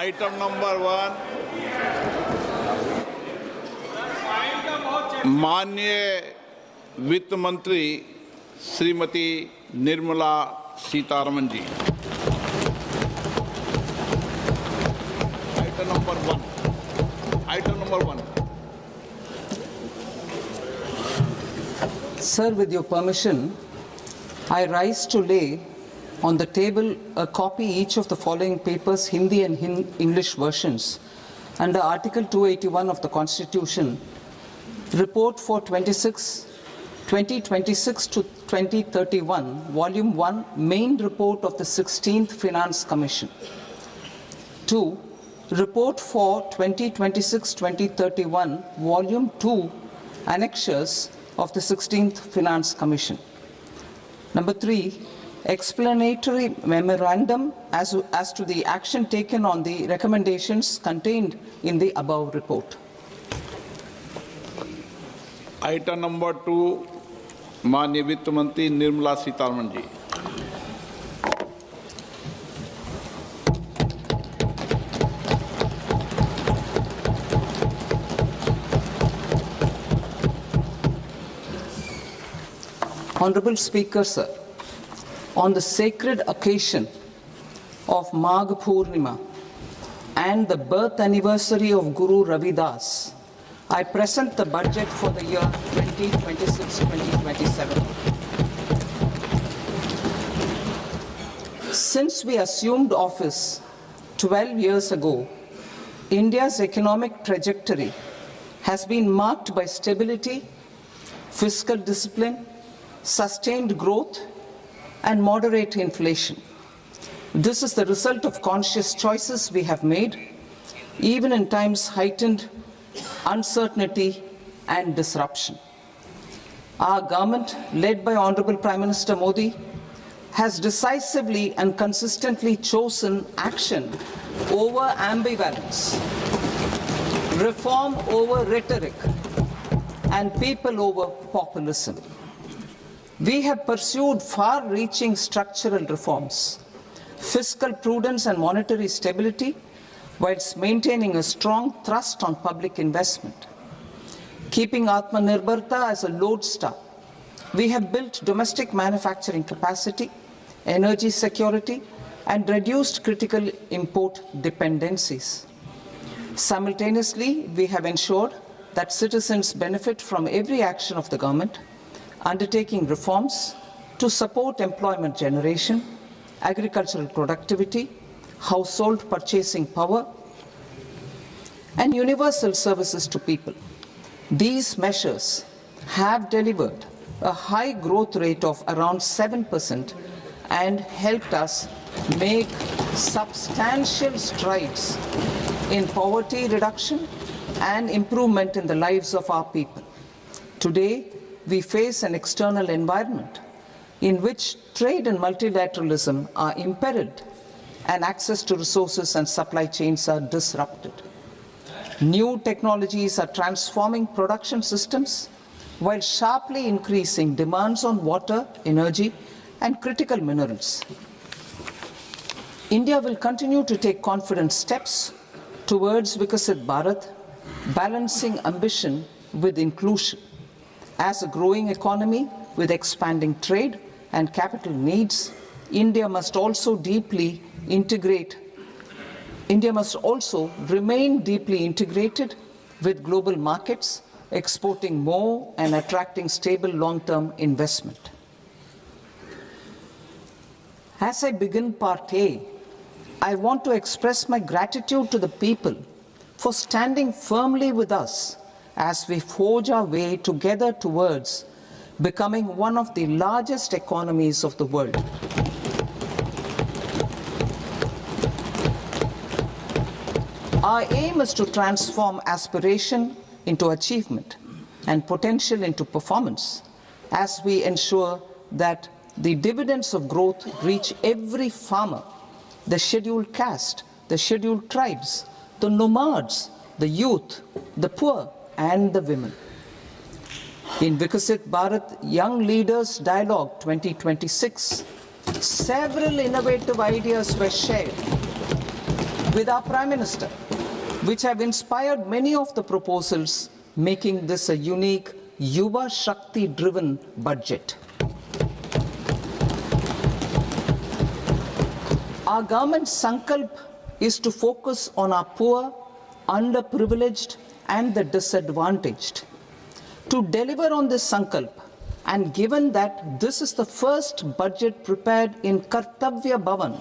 Item number 1, माननीय वित्त मंत्री श्रीमती निर्मला सीतारमन जी। Item number 1. Item number 1. Sir, with your permission, I rise to lay on the table a copy each of the following papers, Hindi and English versions, under Article 281 of the Constitution, Report for 2026 to 2031, Volume 1, Main Report of the 16th Finance Commission. 2. Report for 2026-2031, Volume 2, Annexures of the 16th Finance Commission. Number 3, explanatory memorandum as to the action taken on the recommendations contained in the above report. Item number 2, माननीय वित्त मंत्री निर्मला सीतारमन जी। Honorable Speaker, sir, on the sacred occasion of Magh Purnima and the birth anniversary of Guru Ravidas, I present the budget for the year 2026-2027. Since we assumed office 12 years ago, India's economic trajectory has been marked by stability, fiscal discipline, sustained growth, and moderate inflation. This is the result of conscious choices we have made, even in times heightened uncertainty and disruption. Our government, led by Honorable Prime Minister Modi, has decisively and consistently chosen action over ambivalence, reform over rhetoric, and people over populism. We have pursued far-reaching structural reforms, fiscal prudence and monetary stability, whilst maintaining a strong thrust on public investment. Keeping Atmanirbharta as a lodestar, we have built domestic manufacturing capacity, energy security, and reduced critical import dependencies. Simultaneously, we have ensured that citizens benefit from every action of the government, undertaking reforms to support employment generation, agricultural productivity, household purchasing power, and universal services to people. These measures have delivered a high growth rate of around 7% and helped us make substantial strides in poverty reduction and improvement in the lives of our people. Today, we face an external environment in which trade and multilateralism are imperiled and access to resources and supply chains are disrupted. New technologies are transforming production systems while sharply increasing demands on water, energy, and critical minerals. India will continue to take confident steps towards Vikasit Bharat, balancing ambition with inclusion. As a growing economy with expanding trade and capital needs, India must also remain deeply integrated with global markets, exporting more and attracting stable long-term investment. As I begin Part A, I want to express my gratitude to the people for standing firmly with us as we forge our way together towards becoming one of the largest economies of the world. Our aim is to transform aspiration into achievement and potential into performance as we ensure that the dividends of growth reach every farmer, the scheduled caste, the scheduled tribes, the nomads, the youth, the poor, and the women. In Vikasit Bharat Young Leaders Dialogue 2026, several innovative ideas were shared with our Prime Minister, which have inspired many of the proposals, making this a unique Yuva Shakti-driven budget. Our government's sankalp is to focus on our poor, underprivileged, and the disadvantaged. To deliver on this sankalp, and given that this is the first budget prepared in Kartavya Bhavan,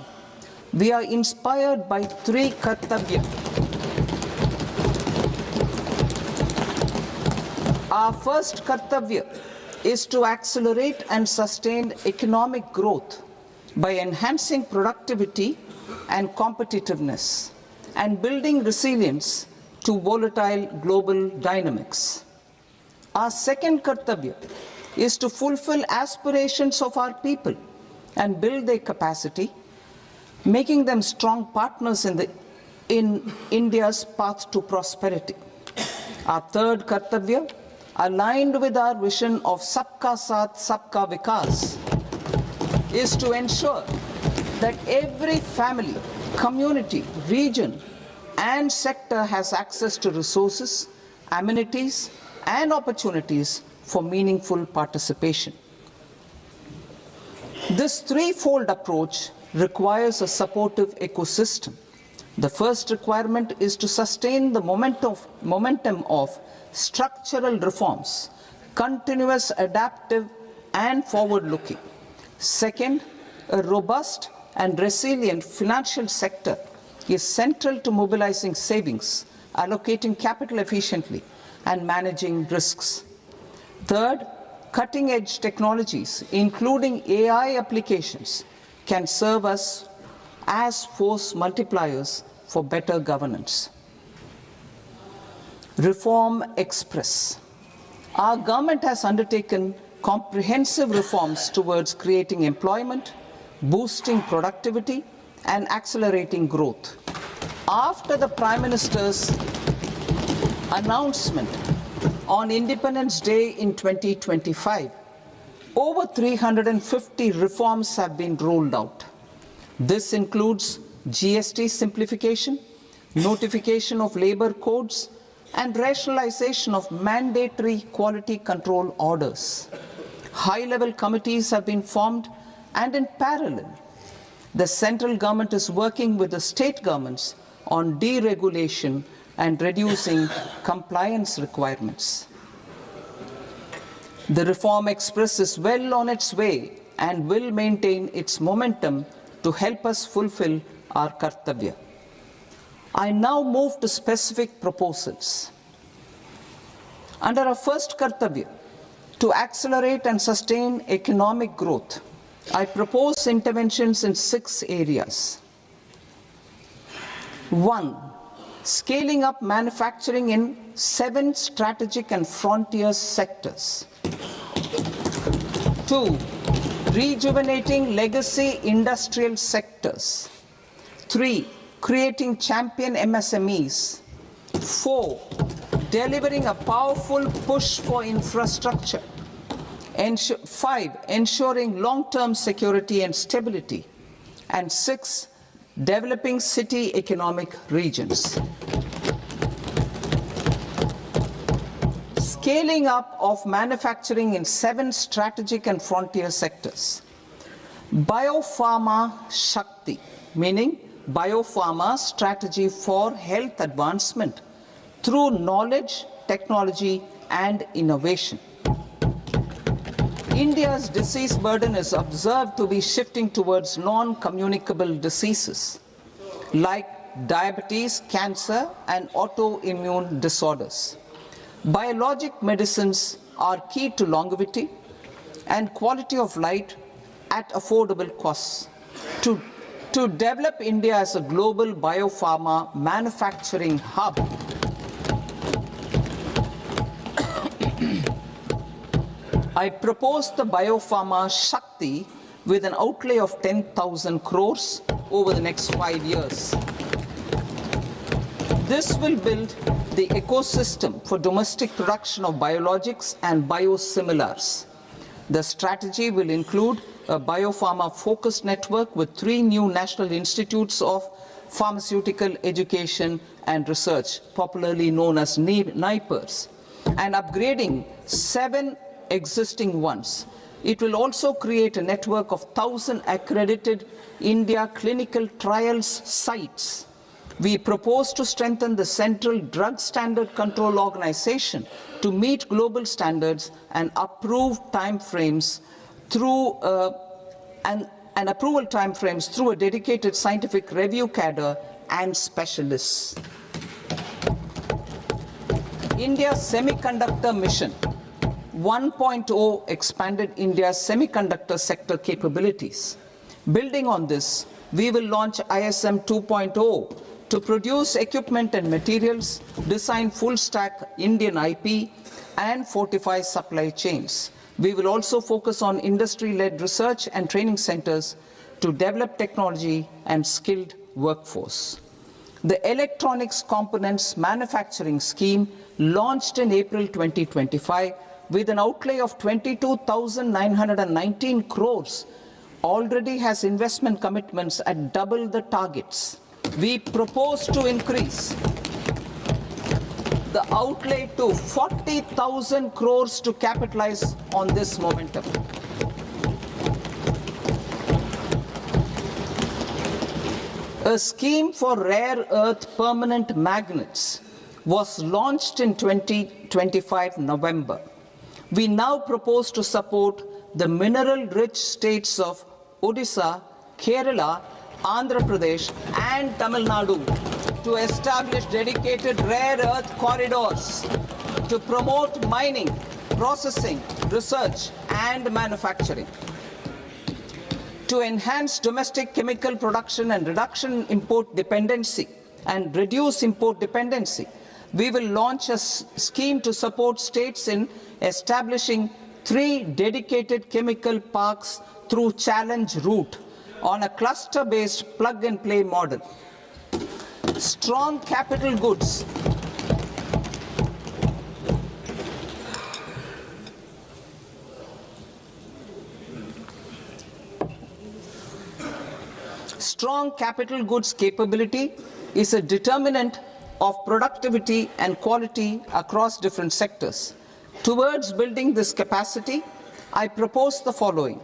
we are inspired by three Kartavya. Our first Kartavya is to accelerate and sustain economic growth by enhancing productivity and competitiveness and building resilience to volatile global dynamics. Our second Kartavya is to fulfill aspirations of our people and build their capacity, making them strong partners in India's path to prosperity. Our third Kartavya, aligned with our vision of Sabka Saath, Sabka Vikas, is to ensure that every family, community, region, and sector has access to resources, amenities, and opportunities for meaningful participation. This threefold approach requires a supportive ecosystem. The first requirement is to sustain the momentum of structural reforms, continuous, adaptive, and forward-looking. Second, a robust and resilient financial sector is central to mobilizing savings, allocating capital efficiently, and managing risks. Third, cutting-edge technologies, including AI applications, can serve us as force multipliers for better governance. Reform Express. Our government has undertaken comprehensive reforms towards creating employment, boosting productivity, and accelerating growth. After the Prime Minister's announcement on Independence Day in 2025, over 350 reforms have been rolled out. This includes GST simplification, notification of labor codes, and rationalization of mandatory quality control orders. High-level committees have been formed, and in parallel, the central government is working with the state governments on deregulation and reducing compliance requirements. The Reform Express is well on its way and will maintain its momentum to help us fulfill our Kartavya. I now move to specific proposals. Under our first Kartavya, to accelerate and sustain economic growth, I propose interventions in 6 areas. 1. Scaling up manufacturing in 7 strategic and frontier sectors. 2. Rejuvenating legacy industrial sectors. 3. Creating champion MSMEs. 4. Delivering a powerful push for infrastructure. 5. Ensuring long-term security and stability. And 6. Developing city economic regions. Scaling up of manufacturing in 7 strategic and frontier sectors. Biopharma Shakti, meaning biopharma strategy for health advancement through knowledge, technology, and innovation. India's disease burden is observed to be shifting towards non-communicable diseases like diabetes, cancer, and autoimmune disorders. Biologic medicines are key to longevity and quality of life at affordable costs. To develop India as a global biopharma manufacturing hub, I propose the Biopharma Shakti with an outlay of 10,000 crores over the next 5 years. This will build the ecosystem for domestic production of biologics and biosimilars. The strategy will include a biopharma-focused network with 3 new national institutes of pharmaceutical education and research, popularly known as NIPERS, and upgrading 7 existing ones. It will also create a network of 1,000 accredited India clinical trials sites. We propose to strengthen the Central Drug Standard Control Organization to meet global standards and approve timeframes through and approval timeframes through a dedicated scientific review cadre and specialists. India's semiconductor mission 1.0 expanded India's semiconductor sector capabilities. Building on this, we will launch ISM 2.0 to produce equipment and materials, design full-stack Indian IP, and fortify supply chains. We will also focus on industry-led research and training centers to develop technology and skilled workforce. The Electronics Components Manufacturing Scheme, launched in April 2025, with an outlay of 22,919 crores, already has investment commitments at double the targets. We propose to increase the outlay to 40,000 crores to capitalize on this momentum. A scheme for rare earth permanent magnets was launched in 2025 November. We now propose to support the mineral-rich states of Odisha, Kerala, Andhra Pradesh, and Tamil Nadu to establish dedicated rare earth corridors to promote mining, processing, research, and manufacturing. To enhance domestic chemical production and reduction import dependency and reduce import dependency, we will launch a scheme to support states in establishing 3 dedicated chemical parks through challenge route on a cluster-based plug-and-play model. Strong capital goods. Strong capital goods capability is a determinant of productivity and quality across different sectors. Towards building this capacity, I propose the following.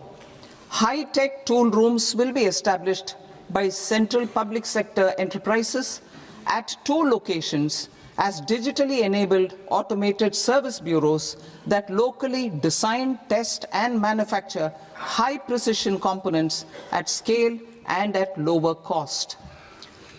High-tech tool rooms will be established by central public sector enterprises at 2 locations as digitally enabled automated service bureaus that locally design, test, and manufacture high-precision components at scale and at lower cost.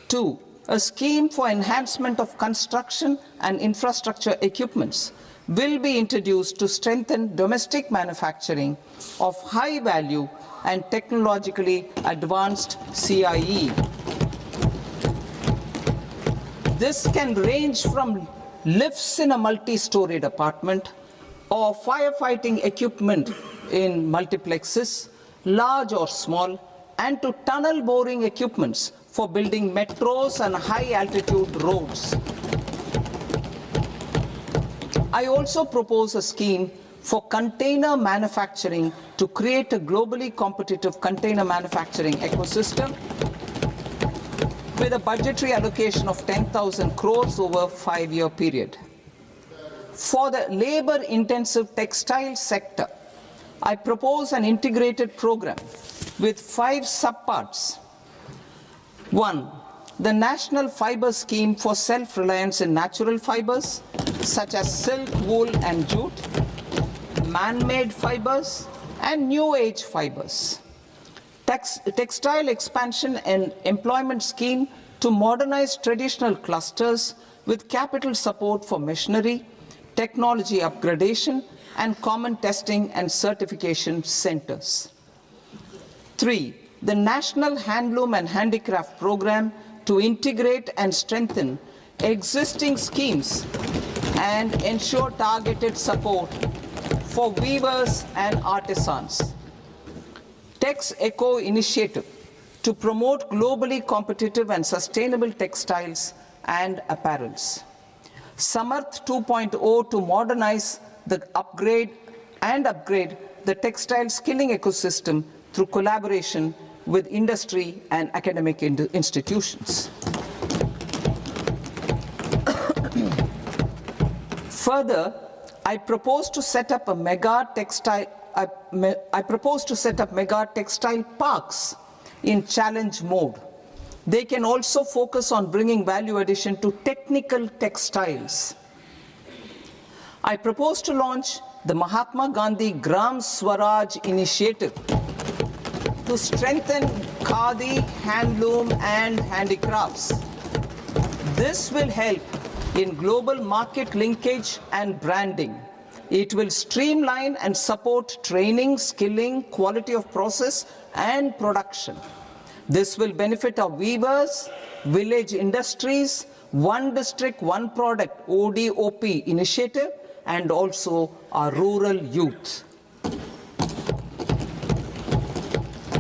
2. A scheme for enhancement of construction and infrastructure equipments will be introduced to strengthen domestic manufacturing of high value and technologically advanced CIE. This can range from lifts in a multi-storied apartment or firefighting equipment in multiplexes, large or small, and to tunnel boring equipments for building metros and high-altitude roads. I also propose a scheme for container manufacturing to create a globally competitive container manufacturing ecosystem with a budgetary allocation of 10,000 crores over a 5-year period. For the labor-intensive textile sector, I propose an integrated program with 5 subparts. 1. The National Fiber Scheme for self-reliance in natural fibers, such as silk, wool, and jute, man-made fibers, and new age fibers. Textile expansion and employment scheme to modernize traditional clusters with capital support for machinery, technology upgradation, and common testing and certification centers. 3. The National Handloom and Handicraft Program to integrate and strengthen existing schemes and ensure targeted support for weavers and artisans. Tex Eco Initiative to promote globally competitive and sustainable textiles and apparels. Samarth 2.0 to modernize the upgrade the textile skilling ecosystem through collaboration with industry and academic institutions. Further, I propose to set up mega textile parks in challenge mode. They can also focus on bringing value addition to technical textiles. I propose to launch the Mahatma Gandhi Gram Swaraj initiative to strengthen khadi, handloom and handicrafts. This will help in global market linkage and branding. It will streamline and support training, skilling, quality of process and production. This will benefit our weavers, village industries, One District, One Product ODOP initiative and also our rural youth.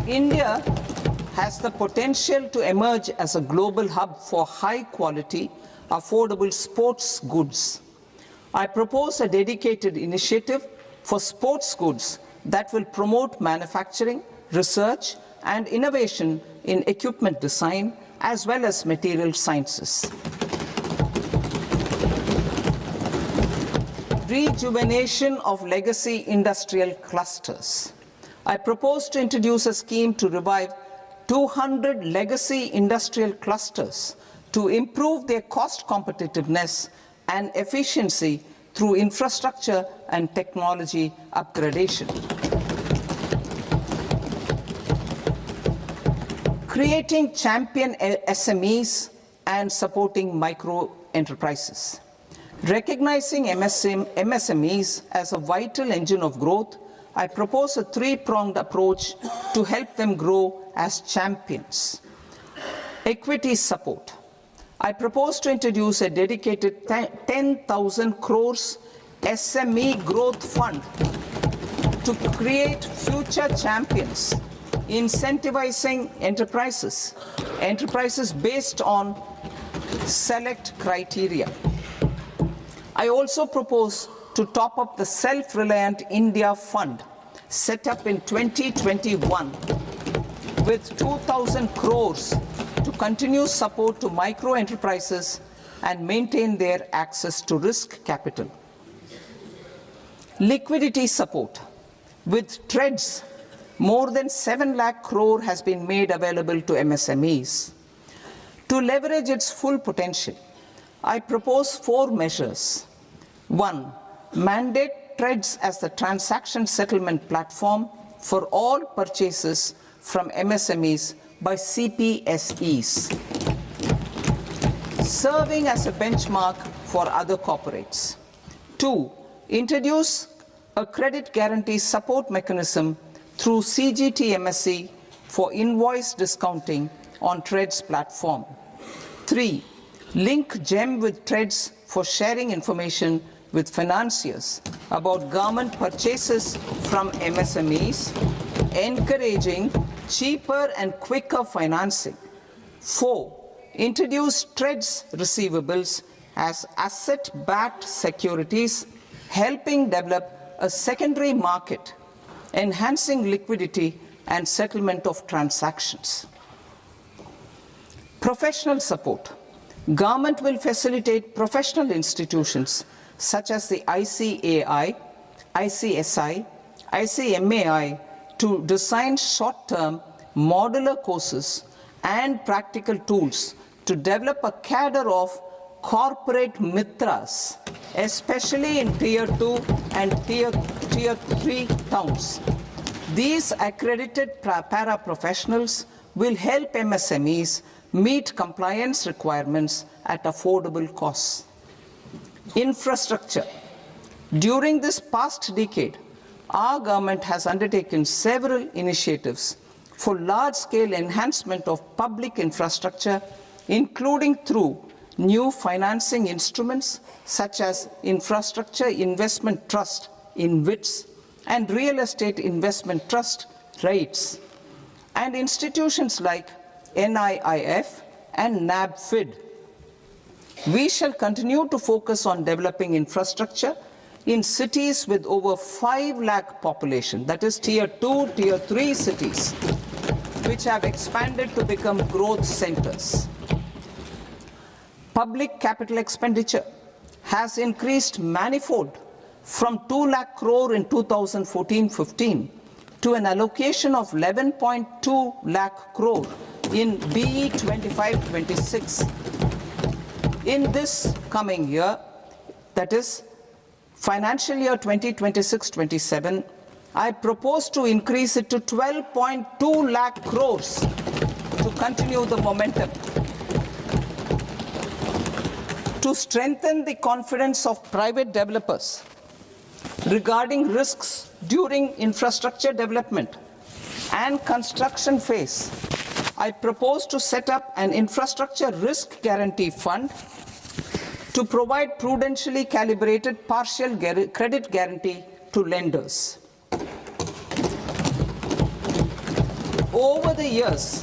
India has the potential to emerge as a global hub for high quality, affordable sports goods. I propose a dedicated initiative for sports goods that will promote manufacturing, research, and innovation in equipment design as well as material sciences. Rejuvenation of legacy industrial clusters. I propose to introduce a scheme to revive 200 legacy industrial clusters to improve their cost competitiveness and efficiency through infrastructure and technology upgradation. Creating champion SMEs and supporting micro enterprises. Recognizing MSMEs as a vital engine of growth, I propose a three-pronged approach to help them grow as champions. Equity support. I propose to introduce a dedicated 10,000 crores SME growth fund to create future champions, incentivizing enterprises based on select criteria. I also propose to top up the Self-Reliant India Fund set up in 2021 with 2,000 crores to continue support to micro enterprises and maintain their access to risk capital. Liquidity support. With TREDS, more than 7 lakh crore has been made available to MSMEs. To leverage its full potential, I propose 4 measures. 1. Mandate TREDS as the transaction settlement platform for all purchases from MSMEs by CPSEs, serving as a benchmark for other corporates. 2. Introduce a credit guarantee support mechanism through CGTMSE for invoice discounting on TREDS platform. 3. Link GEM with TREDS for sharing information with financiers about government purchases from MSMEs, encouraging cheaper and quicker financing. 4. Introduce TREDS receivables as asset-backed securities, helping develop a secondary market, enhancing liquidity and settlement of transactions. Professional support. Government will facilitate professional institutions such as the ICAI, ICSI, ICMAI to design short-term modular courses and practical tools to develop a cadre of corporate mitras, especially in Tier 2 and Tier 3 towns. These accredited para-professionals will help MSMEs meet compliance requirements at affordable costs. Infrastructure. During this past decade, our government has undertaken several initiatives for large-scale enhancement of public infrastructure, including through new financing instruments such as Infrastructure Investment Trust (InvITs) and Real Estate Investment Trust (REITs), and institutions like NIIF and NABFID. We shall continue to focus on developing infrastructure in cities with over 5 lakh population, that is Tier 2, Tier 3 cities, which have expanded to become growth centers. Public capital expenditure has increased manifold from 2 lakh crore in 2014-15 to an allocation of 11.2 lakh crore in BE 25-26. In this coming year, that is financial year 2026-27, I propose to increase it to 12.2 lakh crores to continue the momentum. To strengthen the confidence of private developers regarding risks during infrastructure development and construction phase, I propose to set up an infrastructure risk guarantee fund to provide prudentially calibrated partial credit guarantee to lenders. Over the years,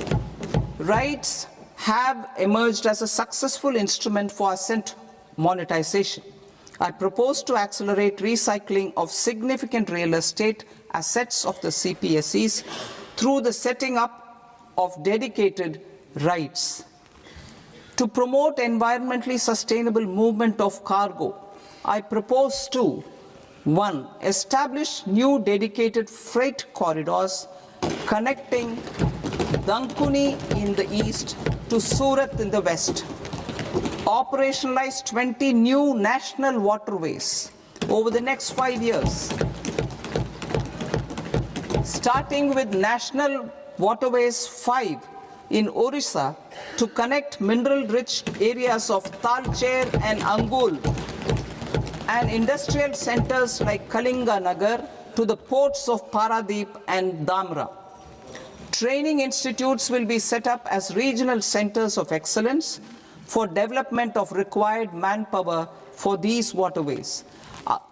REITs have emerged as a successful instrument for asset monetization. I propose to accelerate recycling of significant real estate assets of the CPSEs through the setting up of dedicated REITs. To promote environmentally sustainable movement of cargo, I propose to 1. Establish new dedicated freight corridors connecting Dankuni in the east to Surat in the west. Operationalize 20 new national waterways over the next 5 years. Starting with National Waterways 5 in Orissa to connect mineral-rich areas of Talcher and Angul and industrial centers like Kalinga Nagar to the ports of Paradeep and Dhamra. Training institutes will be set up as regional centers of excellence for development of required manpower for these waterways.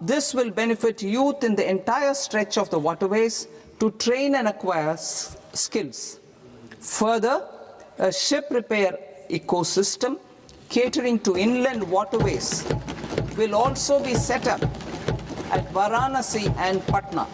This will benefit youth in the entire stretch of the waterways to train and acquire skills. Further, a ship repair ecosystem catering to inland waterways will also be set up at Varanasi and Patna.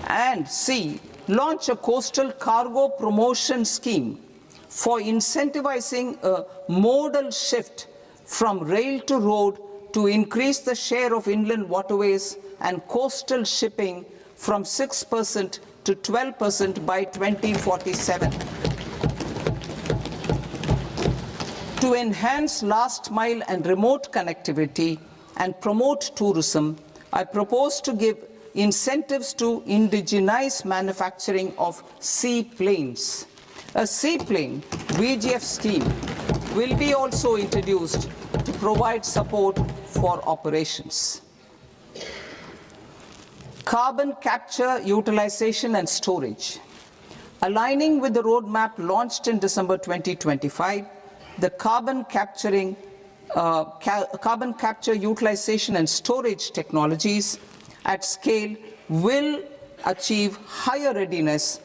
And C, launch a coastal cargo promotion scheme for incentivizing a modal shift from rail to road to increase the share of inland waterways and coastal shipping from 6% to 12% by 2047. To enhance last mile and remote connectivity and promote tourism, I propose to give incentives to indigenize manufacturing of seaplanes. A seaplane VGF scheme will be also introduced to provide support for operations. Carbon capture, utilization and storage. Aligning with the roadmap launched in December 2025, the carbon capture, utilization and storage technologies at scale will achieve higher readiness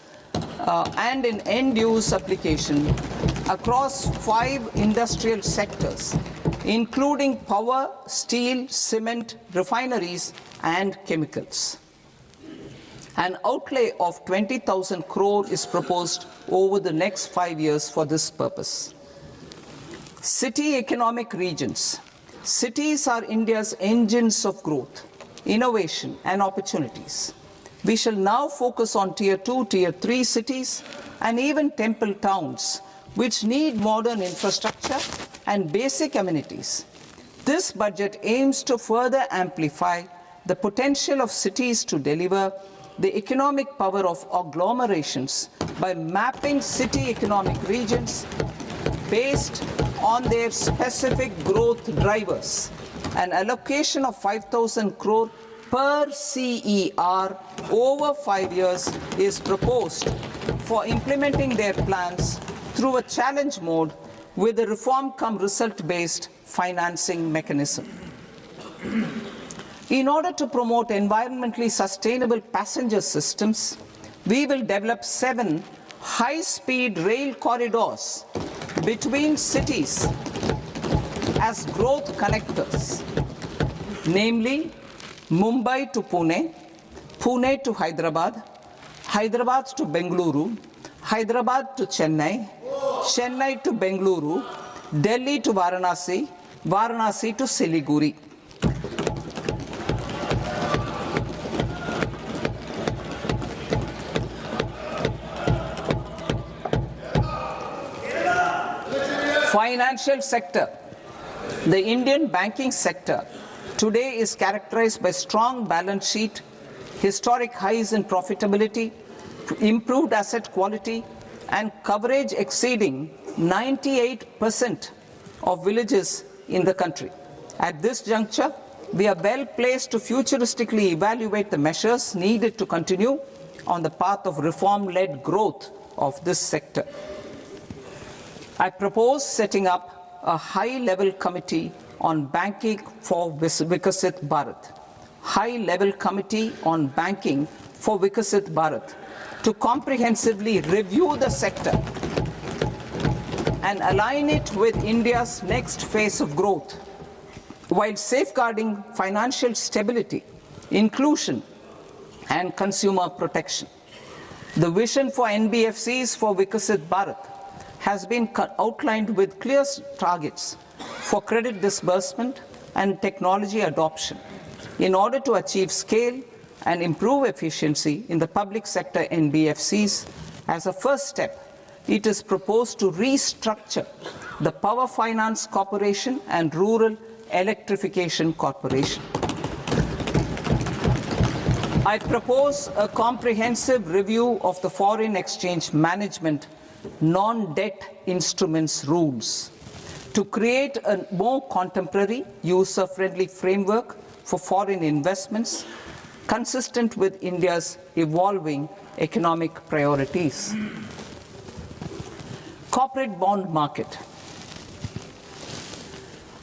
and in end-use application across 5 industrial sectors, including power, steel, cement, refineries, and chemicals. An outlay of 20,000 crore is proposed over the next 5 years for this purpose. City economic regions. Cities are India's engines of growth, innovation, and opportunities. We shall now focus on Tier 2, Tier 3 cities, and even temple towns, which need modern infrastructure and basic amenities. This budget aims to further amplify the potential of cities to deliver the economic power of agglomerations by mapping city economic regions based on their specific growth drivers. An allocation of 5,000 crore per CER over 5 years is proposed for implementing their plans through a challenge mode with a reform-cum-result-based financing mechanism. In order to promote environmentally sustainable passenger systems, we will develop 7 high-speed rail corridors between cities as growth connectors, namely Mumbai to Pune, Pune to Hyderabad, Hyderabad to Bengaluru, Hyderabad to Chennai, Chennai to Bengaluru, Delhi to Varanasi, Varanasi to Siliguri. Financial sector. The Indian banking sector today is characterized by strong balance sheet, historic highs in profitability, improved asset quality, and coverage exceeding 98% of villages in the country. At this juncture, we are well placed to futuristically evaluate the measures needed to continue on the path of reform-led growth of this sector. I propose setting up a high-level committee on banking for Vikasit Bharat. High-level committee on banking for Vikasit Bharat to comprehensively review the sector and align it with India's next phase of growth, while safeguarding financial stability, inclusion, and consumer protection. The vision for NBFCs for Vikasit Bharat has been outlined with clear targets for credit disbursement and technology adoption in order to achieve scale and improve efficiency in the public sector NBFCs. As a first step, it is proposed to restructure the Power Finance Corporation and Rural Electrification Corporation. I propose a comprehensive review of the foreign exchange management non-debt instruments rules to create a more contemporary, user-friendly framework for foreign investments consistent with India's evolving economic priorities. Corporate bond market.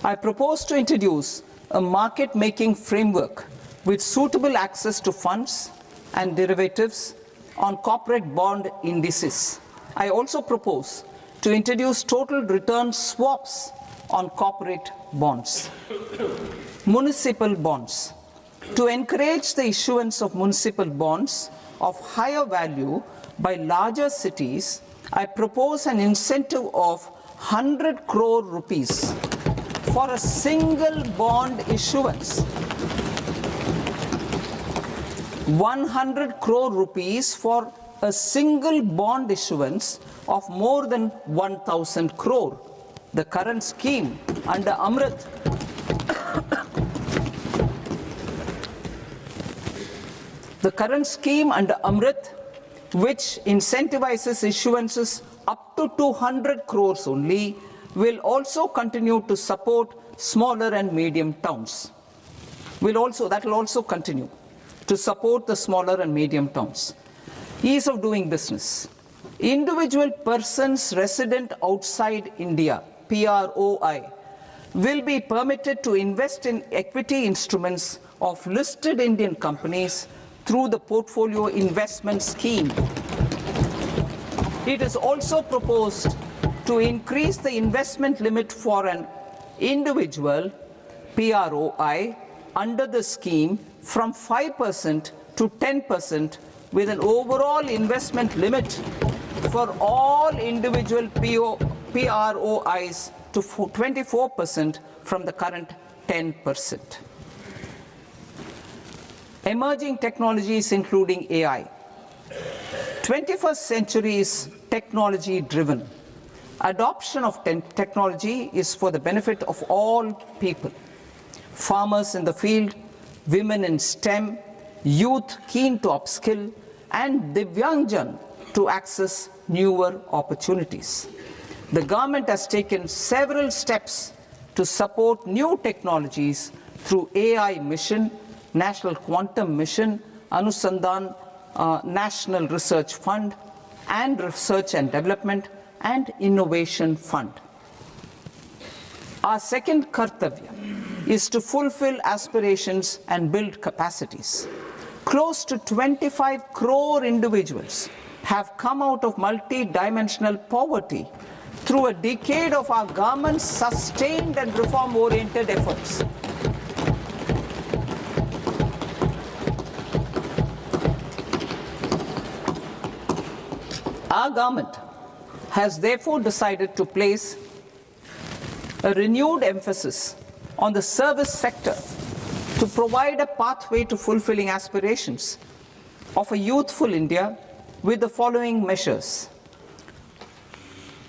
I propose to introduce a market-making framework with suitable access to funds and derivatives on corporate bond indices. I also propose to introduce total return swaps on corporate bonds. Municipal bonds. To encourage the issuance of municipal bonds of higher value by larger cities, I propose an incentive of 100 crore rupees for a single bond issuance. 100 crore rupees for a single bond issuance of more than 1,000 crore. The current scheme under Amrit which incentivizes issuances up to 200 crores only, will also continue to support smaller and medium towns. That will also continue to support the smaller and medium towns. Ease of doing business. Individual persons resident outside India, PROI, will be permitted to invest in equity instruments of listed Indian companies through the portfolio investment scheme. It is also proposed to increase the investment limit for an individual PROI under the scheme from 5% to 10%, with an overall investment limit for all individual PROIs to 24% from the current 10%. Emerging technologies including AI. 21st century is technology driven. Adoption of technology is for the benefit of all people. Farmers in the field, women in STEM, youth keen to upskill, and Divyangjan to access newer opportunities. The government has taken several steps to support new technologies through AI Mission, National Quantum Mission, Anusandhan National Research Fund, and Research and Development and Innovation Fund. Our second kartavya is to fulfill aspirations and build capacities. Close to 25 crore individuals have come out of multi-dimensional poverty through a decade of our government's sustained and reform-oriented efforts. Our government has therefore decided to place a renewed emphasis on the service sector to provide a pathway to fulfilling aspirations of a youthful India with the following measures.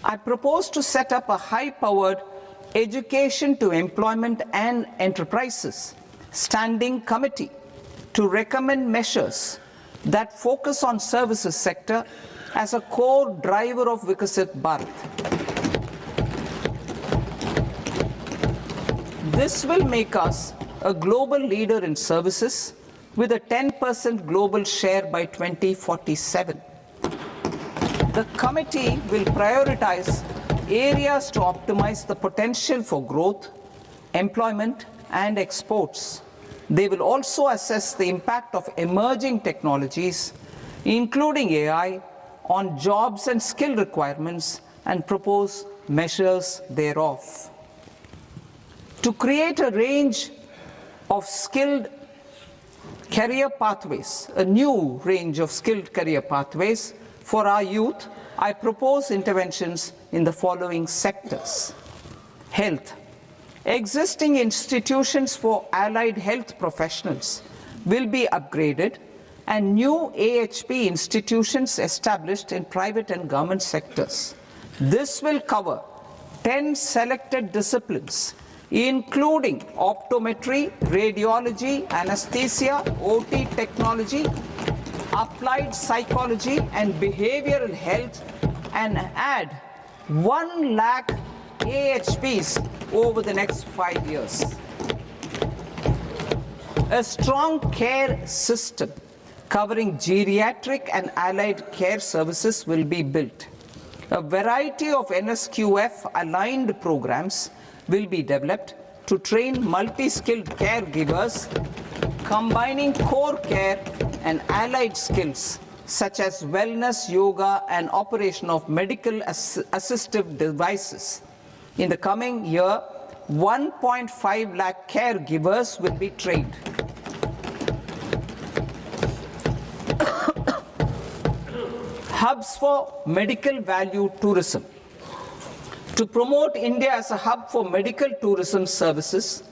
I propose to set up a high-powered Education to Employment and Enterprises Standing Committee to recommend measures that focus on services sector as a core driver of Vikasit Bharat. This will make us a global leader in services with a 10% global share by 2047. The committee will prioritize areas to optimize the potential for growth, employment, and exports. They will also assess the impact of emerging technologies, including AI, on jobs and skill requirements and propose measures thereof. To create a range of skilled career pathways, a new range of skilled career pathways for our youth, I propose interventions in the following sectors. Health. Existing institutions for allied health professionals will be upgraded and new AHP institutions established in private and government sectors. This will cover 10 selected disciplines, including optometry, radiology, anesthesia, OT technology, applied psychology and behavioral health, and add 1 lakh AHPs over the next 5 years. A strong care system covering geriatric and allied care services will be built. A variety of NSQF aligned programs will be developed to train multi-skilled caregivers, combining core care and allied skills such as wellness, yoga, and operation of medical assistive devices. In the coming year, 1.5 lakh caregivers will be trained. Hubs for medical value tourism. To promote India as a hub for medical tourism services,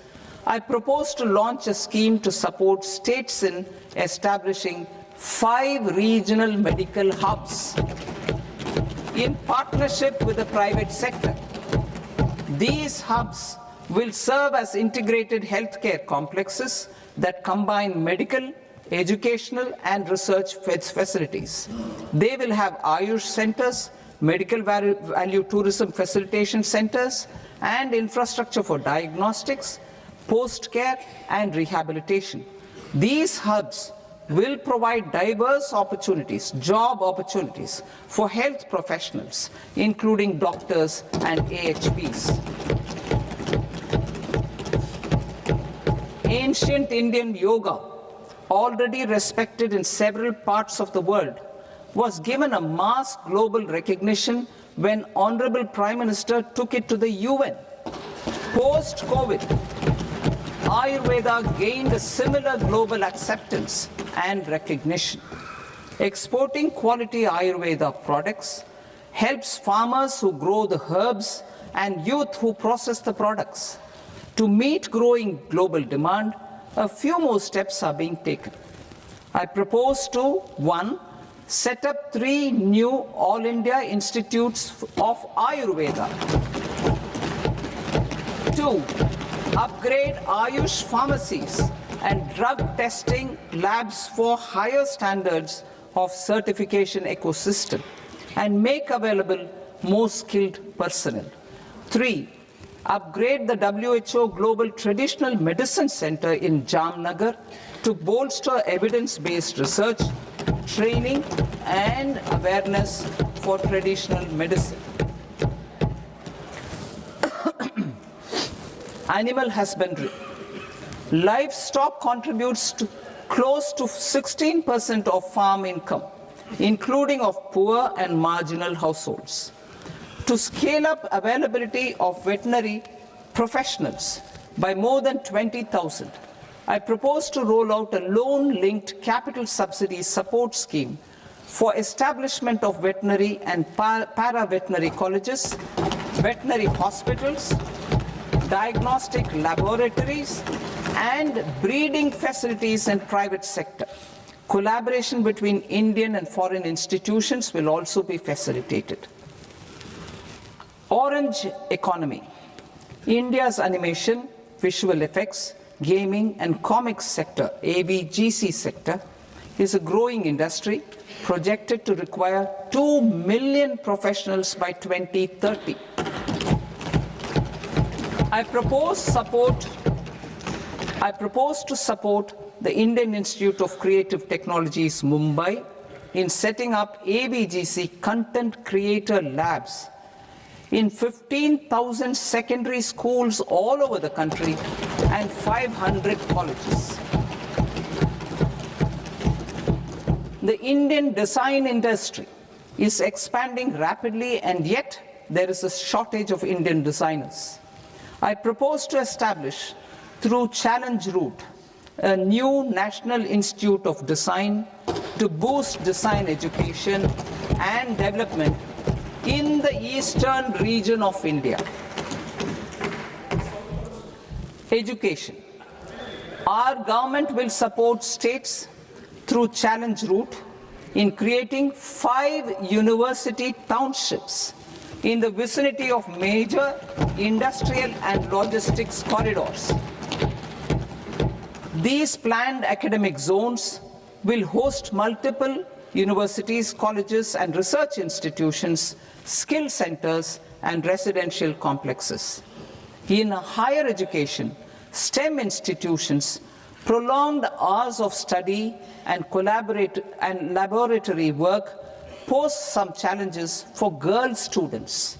I propose to launch a scheme to support states in establishing 5 regional medical hubs in partnership with the private sector. These hubs will serve as integrated healthcare complexes that combine medical, educational, and research facilities. They will have Ayush centers, medical value tourism facilitation centers, and infrastructure for diagnostics, post-care, and rehabilitation. These hubs will provide diverse opportunities, job opportunities for health professionals, including doctors and AHPs. Ancient Indian yoga, already respected in several parts of the world, was given a mass global recognition when Honorable Prime Minister took it to the UN. Post-COVID, Ayurveda gained a similar global acceptance and recognition. Exporting quality Ayurveda products helps farmers who grow the herbs and youth who process the products. To meet growing global demand, a few more steps are being taken. I propose to 1. Set up 3 new All India Institutes of Ayurveda. 2. Upgrade Ayush pharmacies and drug testing labs for higher standards of certification ecosystem and make available more skilled personnel. 3. Upgrade the WHO Global Traditional Medicine Center in Jamnagar to bolster evidence-based research, training, and awareness for traditional medicine. Animal husbandry. Livestock contributes to close to 16% of farm income, including of poor and marginal households. To scale up availability of veterinary professionals by more than 20,000, I propose to roll out a loan-linked capital subsidy support scheme for establishment of veterinary and para-veterinary colleges, veterinary hospitals, diagnostic laboratories, and breeding facilities in private sector. Collaboration between Indian and foreign institutions will also be facilitated. Orange economy. India's animation, visual effects, gaming and comics sector, AVGC sector, is a growing industry projected to require 2 million professionals by 2030. I propose to support the Indian Institute of Creative Technologies, Mumbai, in setting up AVGC content creator labs in 15,000 secondary schools all over the country and 500 colleges. The Indian design industry is expanding rapidly, and yet there is a shortage of Indian designers. I propose to establish, through Challenge Route, a new National Institute of Design to boost design education and development in the eastern region of India. Education. Our government will support states through Challenge Route in creating 5 university townships in the vicinity of major industrial and logistics corridors. These planned academic zones will host multiple universities, colleges, and research institutions, skill centers, and residential complexes. In higher education, STEM institutions, prolonged hours of study and laboratory work pose some challenges for girl students.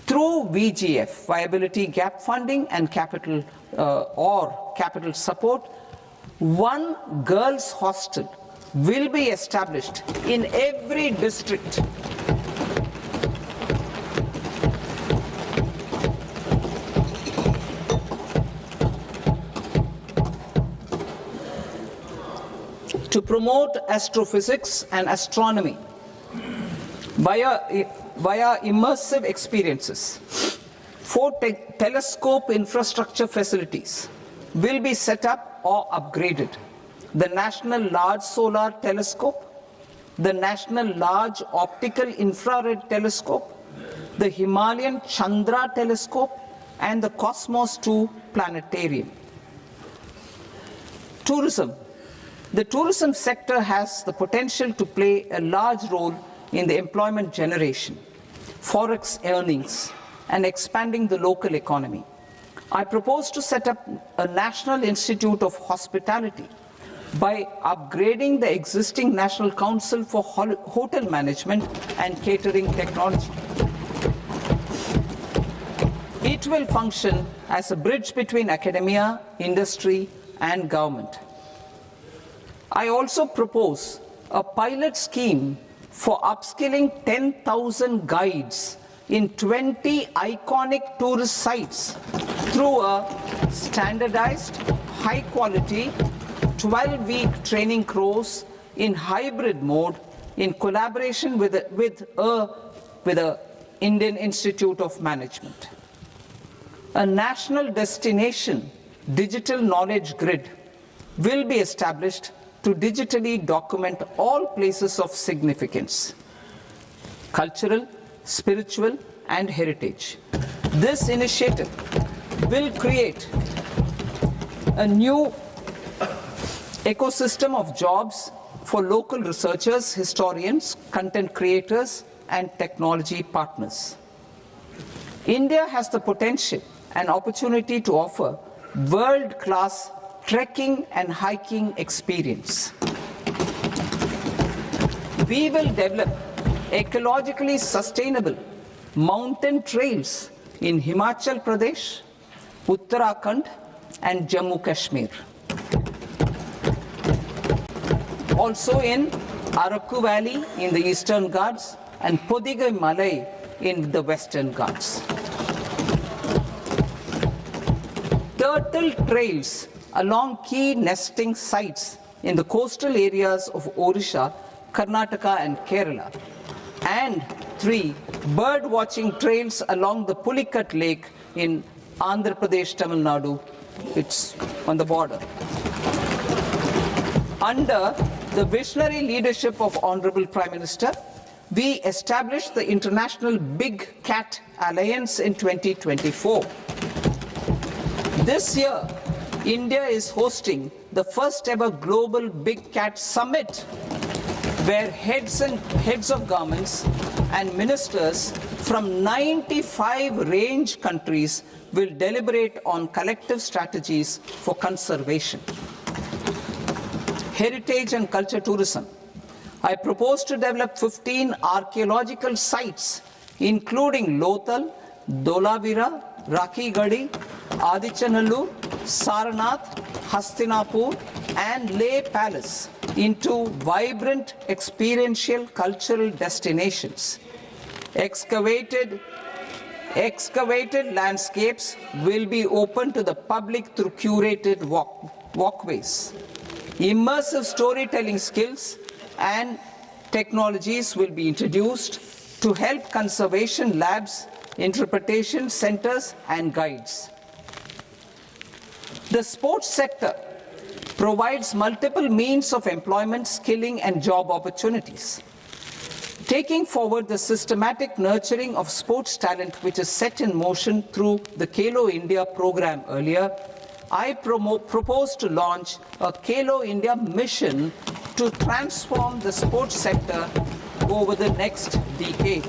Through VGF, Viability Gap Funding and capital support, one girls' hostel will be established in every district. To promote astrophysics and astronomy via immersive experiences, 4 telescope infrastructure facilities will be set up or upgraded. The National Large Solar Telescope, the National Large Optical Infrared Telescope, the Himalayan Chandra Telescope, and the Cosmos 2 Planetarium. Tourism. The tourism sector has the potential to play a large role in the employment generation, forex earnings, and expanding the local economy. I propose to set up a National Institute of Hospitality by upgrading the existing National Council for Hotel Management and Catering Technology. It will function as a bridge between academia, industry, and government. I also propose a pilot scheme for upskilling 10,000 guides in 20 iconic tourist sites through a standardized, high-quality, 12-week training course in hybrid mode in collaboration with the Indian Institute of Management. A national destination digital knowledge grid will be established to digitally document all places of significance, cultural, spiritual, and heritage. This initiative will create a new ecosystem of jobs for local researchers, historians, content creators, and technology partners. India has the potential and opportunity to offer world-class trekking and hiking experience. We will develop ecologically sustainable mountain trails in Himachal Pradesh, Uttarakhand, and Jammu Kashmir. Also in Araku Valley in the Eastern Ghats and Podigai Malai in the Western Ghats. Turtle trails along key nesting sites in the coastal areas of Odisha Karnataka and Kerala. And 3, bird watching trails along the Pulikat Lake in Andhra Pradesh, Tamil Nadu. It's on the border. Under the visionary leadership of Honorable Prime Minister, we established the International Big Cat Alliance in 2024. This year, India is hosting the first ever Global Big Cat Summit, where heads of governments and ministers from 95 range countries will deliberate on collective strategies for conservation. Heritage and culture tourism. I propose to develop 15 archaeological sites, including Lothal, Dolavira, Rakhi Gadi, Adichanallur, Saranath, Hastinapur, and Leh Palace into vibrant experiential cultural destinations. Excavated landscapes will be open to the public through curated walkways. Immersive storytelling skills and technologies will be introduced to help conservation labs, interpretation centers, and guides. The sports sector provides multiple means of employment, skilling, and job opportunities. Taking forward the systematic nurturing of sports talent, which is set in motion through the Khelo India program earlier, I propose to launch a Khelo India mission to transform the sports sector over the next decade.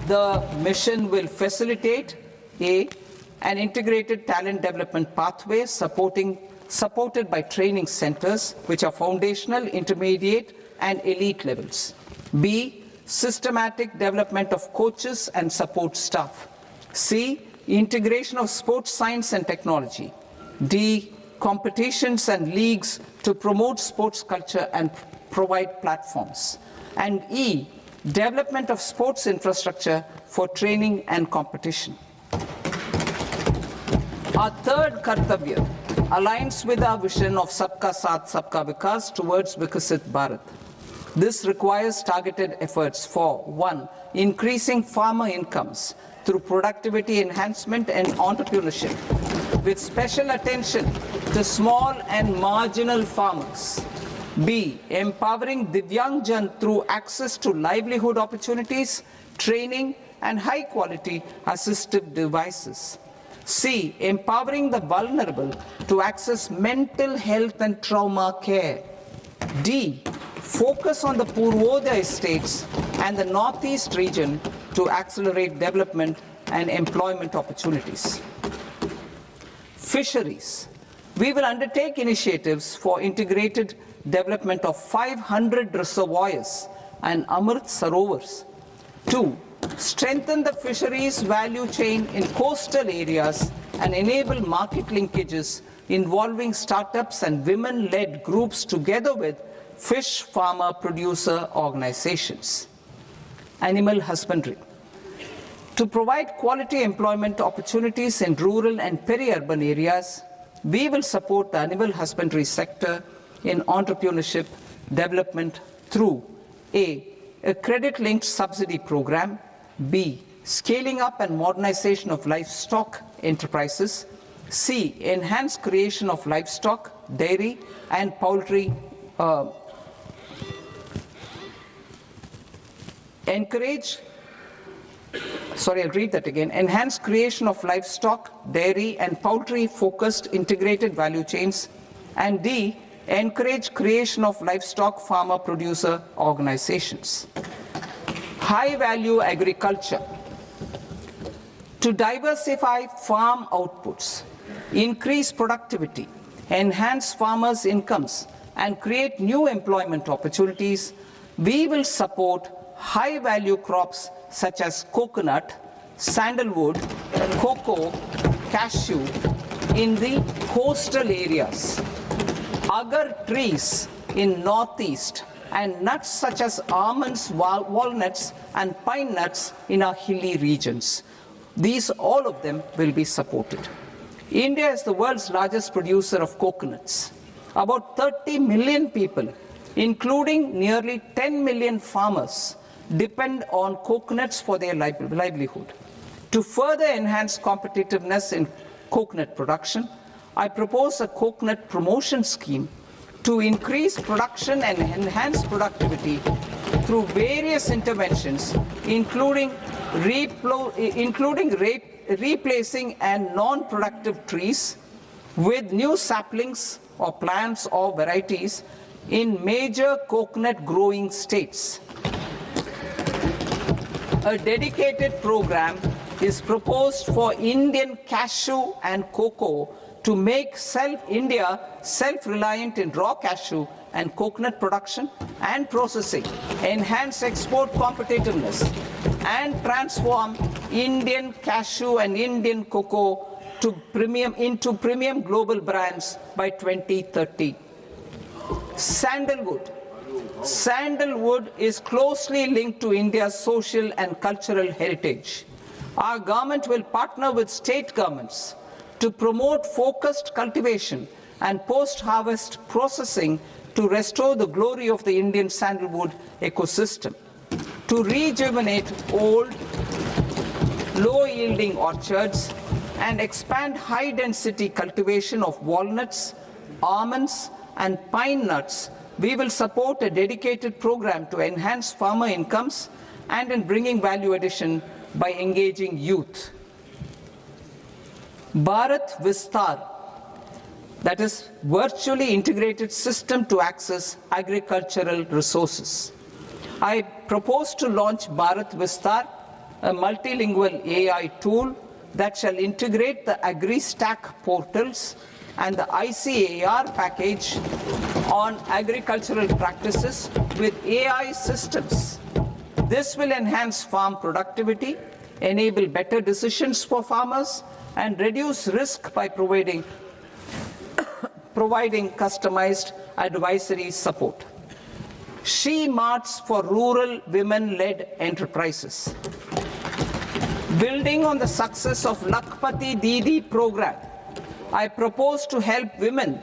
The mission will facilitate an integrated talent development pathway supported by training centers, which are foundational, intermediate, and elite levels. B, systematic development of coaches and support staff. C, integration of sports science and technology. D, competitions and leagues to promote sports culture and provide platforms. And E, development of sports infrastructure for training and competition. Our third Kartavya aligns with our vision of Sabka Saath, Sabka Vikas towards Vikasit Bharat. This requires targeted efforts for 1, increasing farmer incomes through productivity enhancement and entrepreneurship, with special attention to small and marginal farmers. B, empowering Divyangjan through access to livelihood opportunities, training, and high-quality assistive devices. C, empowering the vulnerable to access mental health and trauma care. D, focus on the Purvodaya states and the Northeast region to accelerate development and employment opportunities. Fisheries. We will undertake initiatives for integrated development of 500 reservoirs and Amrit Sarovars. 2, strengthen the fisheries value chain in coastal areas and enable market linkages involving startups and women-led groups together with fish farmer producer organizations. Animal husbandry. To provide quality employment opportunities in rural and peri-urban areas, we will support the animal husbandry sector in entrepreneurship development through A, credit-linked subsidy program, B, scaling up and modernization of livestock enterprises, C, enhanced creation of livestock, dairy, and poultry enhanced creation of livestock, dairy, and poultry-focused integrated value chains, and D, encourage creation of livestock farmer-producer organizations. High-value agriculture. To diversify farm outputs, increase productivity, enhance farmers' incomes, and create new employment opportunities, we will support high-value crops such as coconut, sandalwood, cocoa, cashew in the coastal areas, agar trees in northeast, and nuts such as almonds, walnuts, and pine nuts in our hilly regions. These, all of them, will be supported. India is the world's largest producer of coconuts. About 30 million people including nearly 10 million farmers, depend on coconuts for their livelihood. To further enhance competitiveness in coconut production, I propose a coconut promotion scheme to increase production and enhance productivity through various interventions, including replacing and non-productive trees with new saplings or plants or varieties in major coconut growing states. A dedicated program is proposed for Indian cashew and cocoa to make India self-reliant in raw cashew and coconut production and processing, enhance export competitiveness, and transform Indian cashew and Indian cocoa into premium global brands by 2030. Sandalwood. Sandalwood is closely linked to India's social and cultural heritage. Our government will partner with state governments to promote focused cultivation and post-harvest processing to restore the glory of the Indian sandalwood ecosystem, to rejuvenate old, low-yielding orchards, and expand high-density cultivation of walnuts, almonds, and pine nuts. We will support a dedicated program to enhance farmer incomes and in bringing value addition by engaging youth. Bharat Vistar, that is virtually integrated system to access agricultural resources. I propose to launch Bharat Vistar, a multilingual AI tool that shall integrate the AgriStack portals and the ICAR package on agricultural practices with AI systems. This will enhance farm productivity, enable better decisions for farmers, and reduce risk by providing customized advisory support. She Marts for rural women-led enterprises. Building on the success of Lakpati Didi program, I propose to help women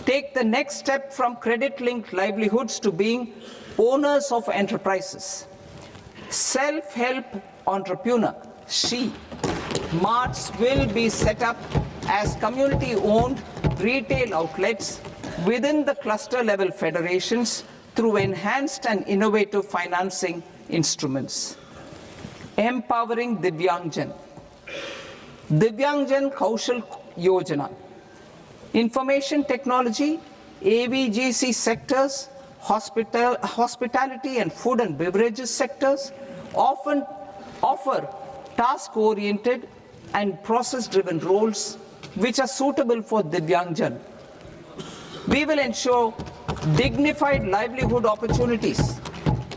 take the next step from credit-linked livelihoods to being owners of enterprises. Self-help entrepreneur, She Marts will be set up as community-owned retail outlets within the cluster-level federations through enhanced and innovative financing instruments. Empowering Divyangjan. Divyangjan Kaushal Yojana. Information technology, AVGC sectors, hospitality and food and beverages sectors often offer task-oriented and process-driven roles which are suitable for Divyangjan. We will ensure dignified livelihood opportunities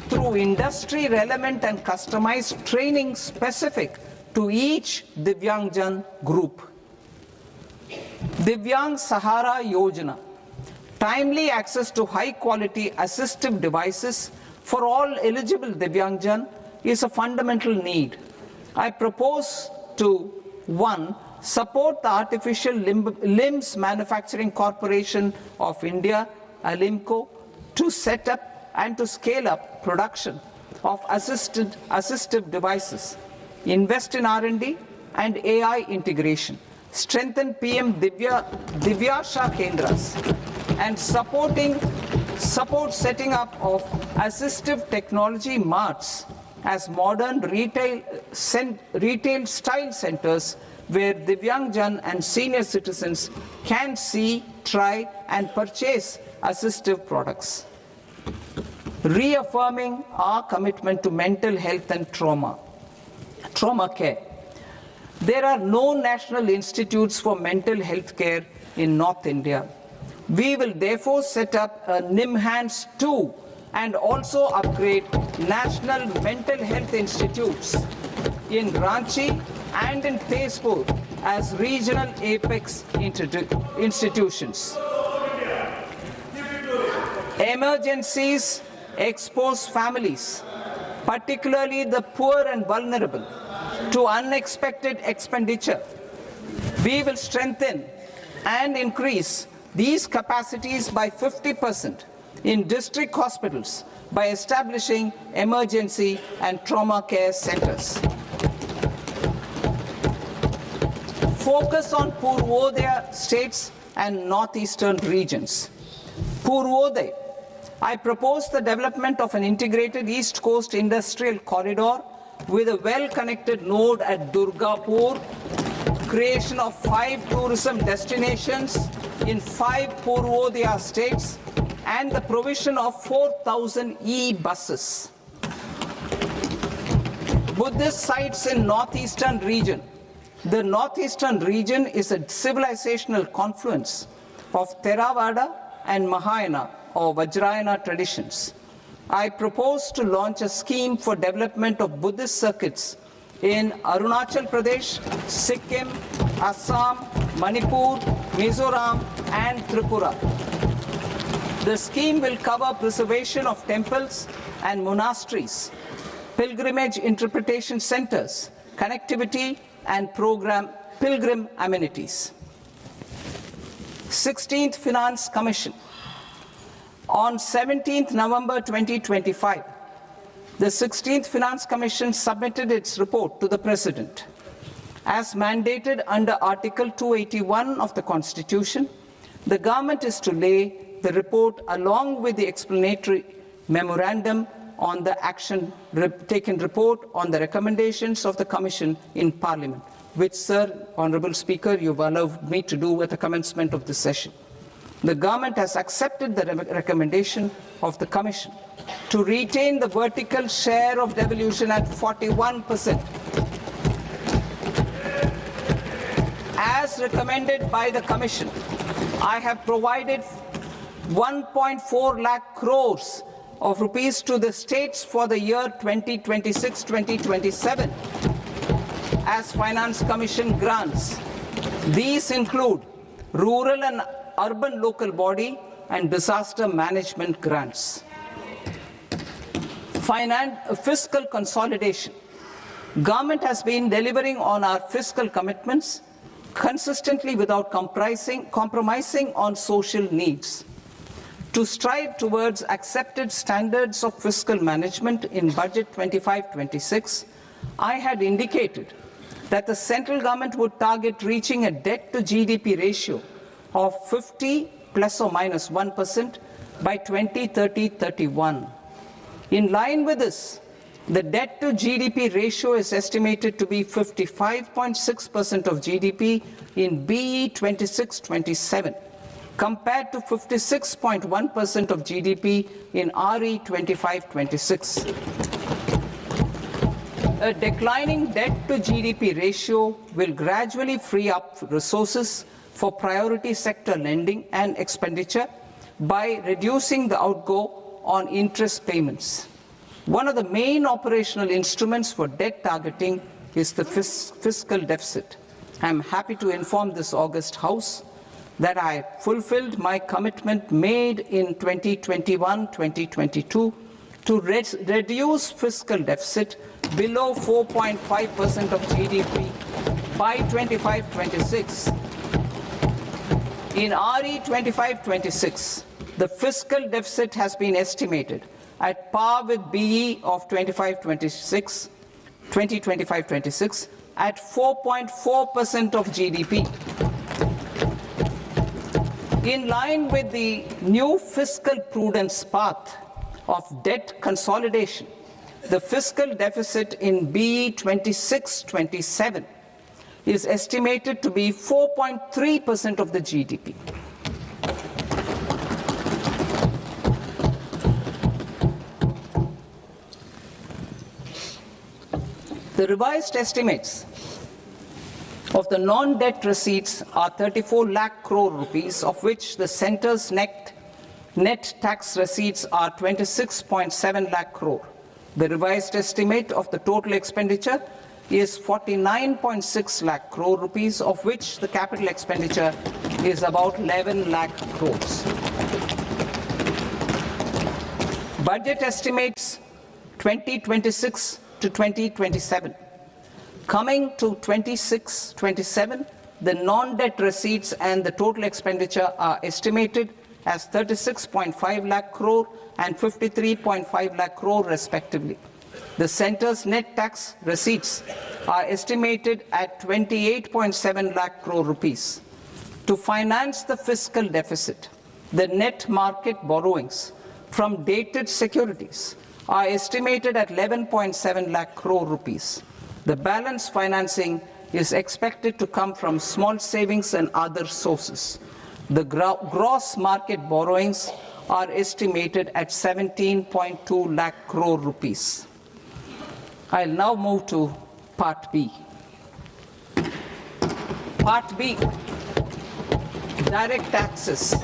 through industry-relevant and customized training specific to each Divyangjan group. Divyang Sahara Yojana. Timely access to high-quality assistive devices for all eligible Divyangjan is a fundamental need. I propose to 1. Support the Artificial Limbs Manufacturing Corporation of India, ALIMCO, to set up and to scale up production of assistive devices, invest in R&D and AI integration, strengthen PM Divyasha Kendras, and support setting up of assistive technology marts as modern retail style centers where Divyangjan and senior citizens can see, try and purchase assistive products. Reaffirming our commitment to mental health and trauma care. There are no national institutes for mental health care in North India. We will therefore set up a NIMHANS 2 and also upgrade national mental health institutes in Ranchi and in Tezpur as regional apex institutions. Emergencies expose families, particularly the poor and vulnerable, to unexpected expenditure. We will strengthen and increase these capacities by 50% in district hospitals by establishing emergency and trauma care centers. Focus on Purvodaya states and northeastern regions. Purvodaya, I propose the development of an integrated East Coast industrial corridor with a well-connected node at Durgapur, creation of 5 tourism destinations in 5 Purvodaya states, and the provision of 4,000 e-buses. Buddhist sites in northeastern region. The northeastern region is a civilizational confluence of Theravada and Mahayana or Vajrayana traditions. I propose to launch a scheme for development of Buddhist circuits in Arunachal Pradesh, Sikkim, Assam, Manipur, Mizoram, and Tripura. The scheme will cover preservation of temples and monasteries, pilgrimage interpretation centers, connectivity, and pilgrim amenities. 16th Finance Commission. On 17th November 2025, the 16th Finance Commission submitted its report to the President. As mandated under Article 281 of the Constitution, the government is to lay the report along with the explanatory memorandum on the action taken report on the recommendations of the Commission in Parliament, which, Sir, Honourable Speaker, you've allowed me to do at the commencement of this session. The government has accepted the recommendation of the Commission to retain the vertical share of devolution at 41%. As recommended by the Commission, I have provided 1.4 lakh crores of rupees to the states for the year 2026-2027 as Finance Commission grants. These include rural and urban local body and disaster management grants. Fiscal consolidation. Government has been delivering on our fiscal commitments consistently without compromising on social needs. To strive towards accepted standards of fiscal management in Budget 25-26, I had indicated that the central government would target reaching a debt to GDP ratio of 50 plus or minus 1% by 2030-31. In line with this, the debt to GDP ratio is estimated to be 55.6% of GDP in BE 26-27. compared to 56.1% of GDP in RE 25-26. A declining debt to GDP ratio will gradually free up resources for priority sector lending and expenditure by reducing the outgo on interest payments. One of the main operational instruments for debt targeting is the fiscal deficit. I am happy to inform this august House that I fulfilled my commitment made in 2021-2022 to reduce fiscal deficit below 4.5% of GDP by 25-26. In RE 25-26, the fiscal deficit has been estimated at par with BE of 2025-26 at 4.4% of GDP. In line with the new fiscal prudence path of debt consolidation, the fiscal deficit in BE 26-27 is estimated to be 4.3% of the GDP. The revised estimates of the non-debt receipts are 34 lakh crore rupees, of which the centre's net tax receipts are 26.7 lakh crore. The revised estimate of the total expenditure is 49.6 lakh crore rupees, of which the capital expenditure is about 11 lakh crores. Budget estimates 2026 to 2027. Coming to 26-27, the non-debt receipts and the total expenditure are estimated as 36.5 lakh crore and 53.5 lakh crore respectively. The centre's net tax receipts are estimated at 28.7 lakh crore rupees. To finance the fiscal deficit, the net market borrowings from dated securities are estimated at 11.7 lakh crore rupees. The balance financing is expected to come from small savings and other sources. The gross market borrowings are estimated at 17.2 lakh crore rupees. I'll now move to Part B. Part B, direct taxes.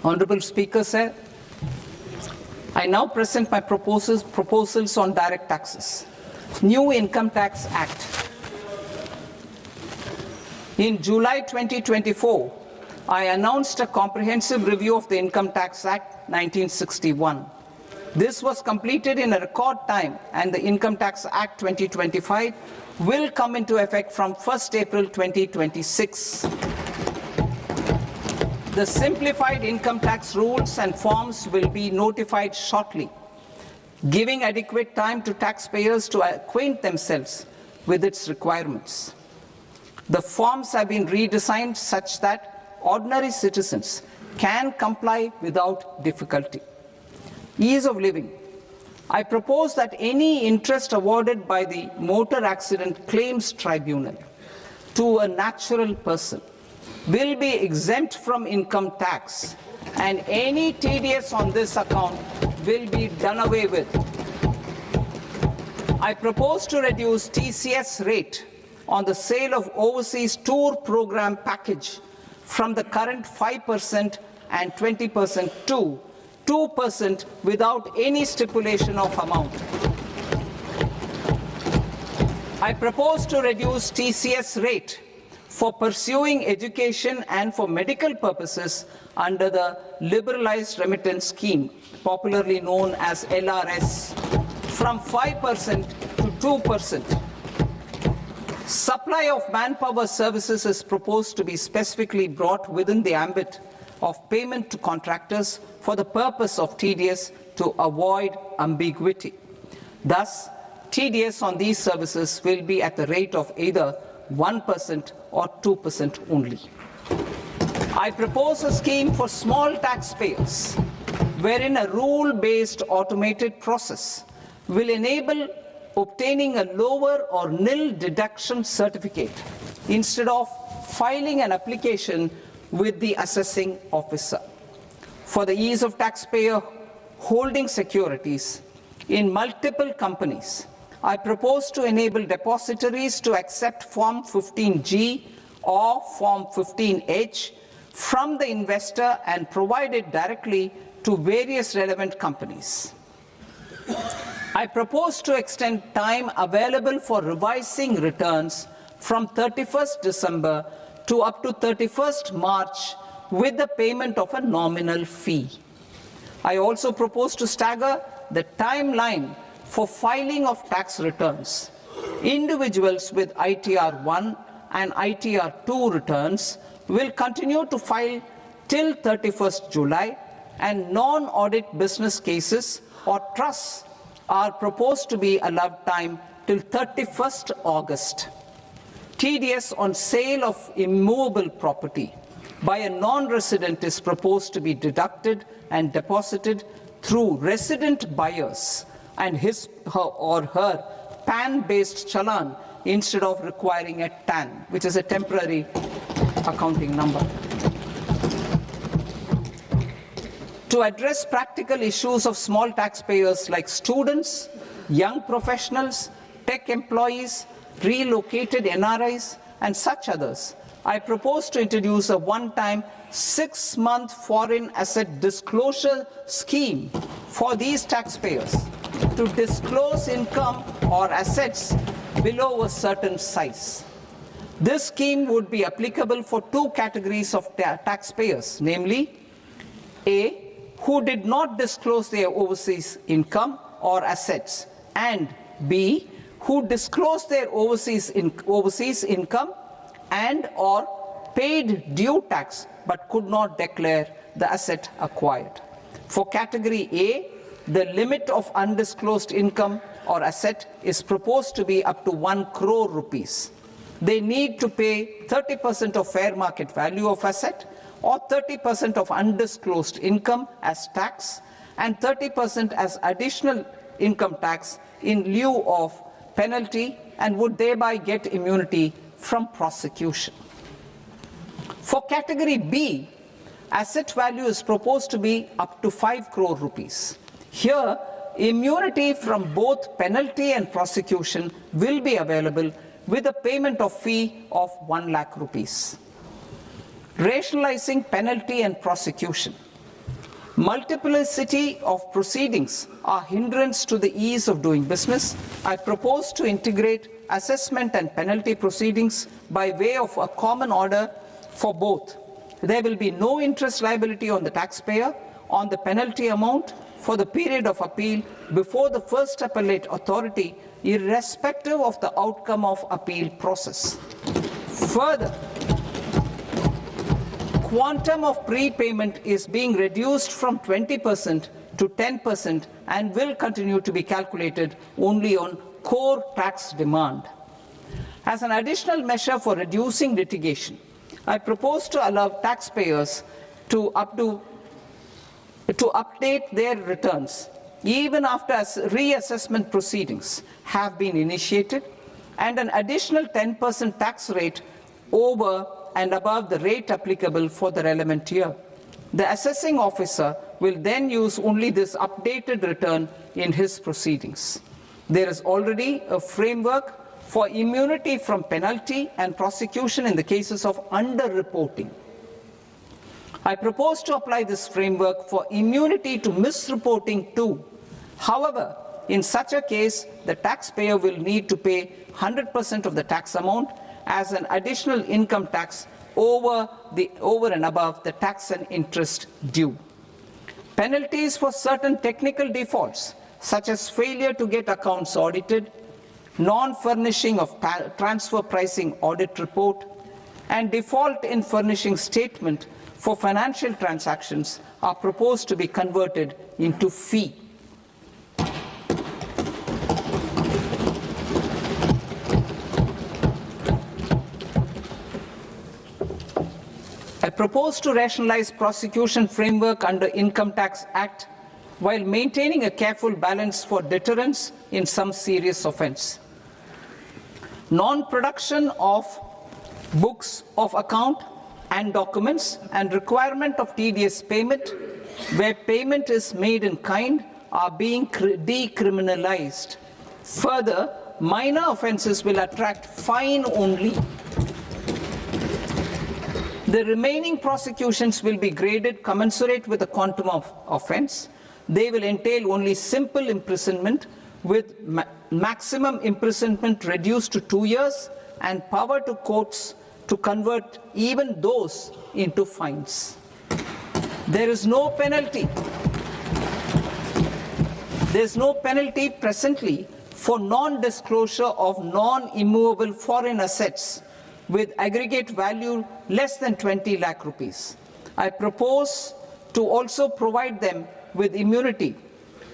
Honorable Speaker, sir, I now present my proposals on direct taxes. New Income Tax Act. In July 2024, I announced a comprehensive review of the Income Tax Act 1961. This was completed in a record time, and the Income Tax Act 2025 will come into effect from 1st April 2026. The simplified income tax rules and forms will be notified shortly, giving adequate time to taxpayers to acquaint themselves with its requirements. The forms have been redesigned such that ordinary citizens can comply without difficulty. Ease of living. I propose that any interest awarded by the Motor Accident Claims Tribunal to a natural person will be exempt from income tax, and any TDS on this account will be done away with. I propose to reduce TCS rate on the sale of overseas tour program package from the current 5% and 20% to 2% without any stipulation of amount. I propose to reduce TCS rate for pursuing education and for medical purposes under the Liberalized Remittance Scheme, popularly known as LRS, from 5% to 2%. Supply of manpower services is proposed to be specifically brought within the ambit of payment to contractors for the purpose of TDS to avoid ambiguity. Thus, TDS on these services will be at the rate of either 1% or 2% only. I propose a scheme for small taxpayers, wherein a rule-based automated process will enable obtaining a lower or nil deduction certificate instead of filing an application with the assessing officer. For the ease of taxpayer holding securities in multiple companies, I propose to enable depositories to accept Form 15G or Form 15H from the investor and provide it directly to various relevant companies. I propose to extend time available for revising returns from 31st December to up to 31st March with the payment of a nominal fee. I also propose to stagger the timeline for filing of tax returns. Individuals with ITR 1 and ITR 2 returns will continue to file till 31st July, and non-audit business cases or trusts are proposed to be allowed time till 31st August. TDS on sale of immovable property by a non-resident is proposed to be deducted and deposited through resident buyers and his or her PAN-based challan instead of requiring a TAN, which is a temporary accounting number. To address practical issues of small taxpayers like students, young professionals, tech employees, relocated NRIs, and such others, I propose to introduce a one-time 6-month foreign asset disclosure scheme for these taxpayers to disclose income or assets below a certain size. This scheme would be applicable for two categories of taxpayers, namely, A, who did not disclose their overseas income or assets, and B, who disclose their overseas income and or paid due tax but could not declare the asset acquired. For category A, the limit of undisclosed income or asset is proposed to be up to 1 crore rupees. They need to pay 30% of fair market value of asset or 30% of undisclosed income as tax and 30% as additional income tax in lieu of penalty and would thereby get immunity from prosecution. For category B, asset value is proposed to be up to 5 crore rupees. Here, immunity from both penalty and prosecution will be available with a payment of fee of 1 lakh rupees. Rationalizing penalty and prosecution. Multiplicity of proceedings are hindrance to the ease of doing business. I propose to integrate assessment and penalty proceedings by way of a common order for both. There will be no interest liability on the taxpayer on the penalty amount for the period of appeal before the first appellate authority, irrespective of the outcome of appeal process. Further, quantum of prepayment is being reduced from 20% to 10% and will continue to be calculated only on core tax demand. As an additional measure for reducing litigation, I propose to allow taxpayers to update their returns even after reassessment proceedings have been initiated, and an additional 10% tax rate over and above the rate applicable for the relevant year. The assessing officer will then use only this updated return in his proceedings. There is already a framework for immunity from penalty and prosecution in the cases of underreporting. I propose to apply this framework for immunity to misreporting too. However, in such a case, the taxpayer will need to pay 100% of the tax amount as an additional income tax over and above the tax and interest due. Penalties for certain technical defaults, such as failure to get accounts audited, non-furnishing of transfer pricing audit report, and default in furnishing statement for financial transactions are proposed to be converted into fee. I propose to rationalize prosecution framework under Income Tax Act while maintaining a careful balance for deterrence in some serious offence. Non-production of books of account and documents and requirement of TDS payment where payment is made in kind are being decriminalized. Further, minor offences will attract fine only. The remaining prosecutions will be graded commensurate with the quantum of offence. They will entail only simple imprisonment with maximum imprisonment reduced to 2 years and power to courts to convert even those into fines. There is no penalty. There is no penalty presently for non-disclosure of non-immovable foreign assets with aggregate value less than 20 lakh rupees. I propose to also provide them with immunity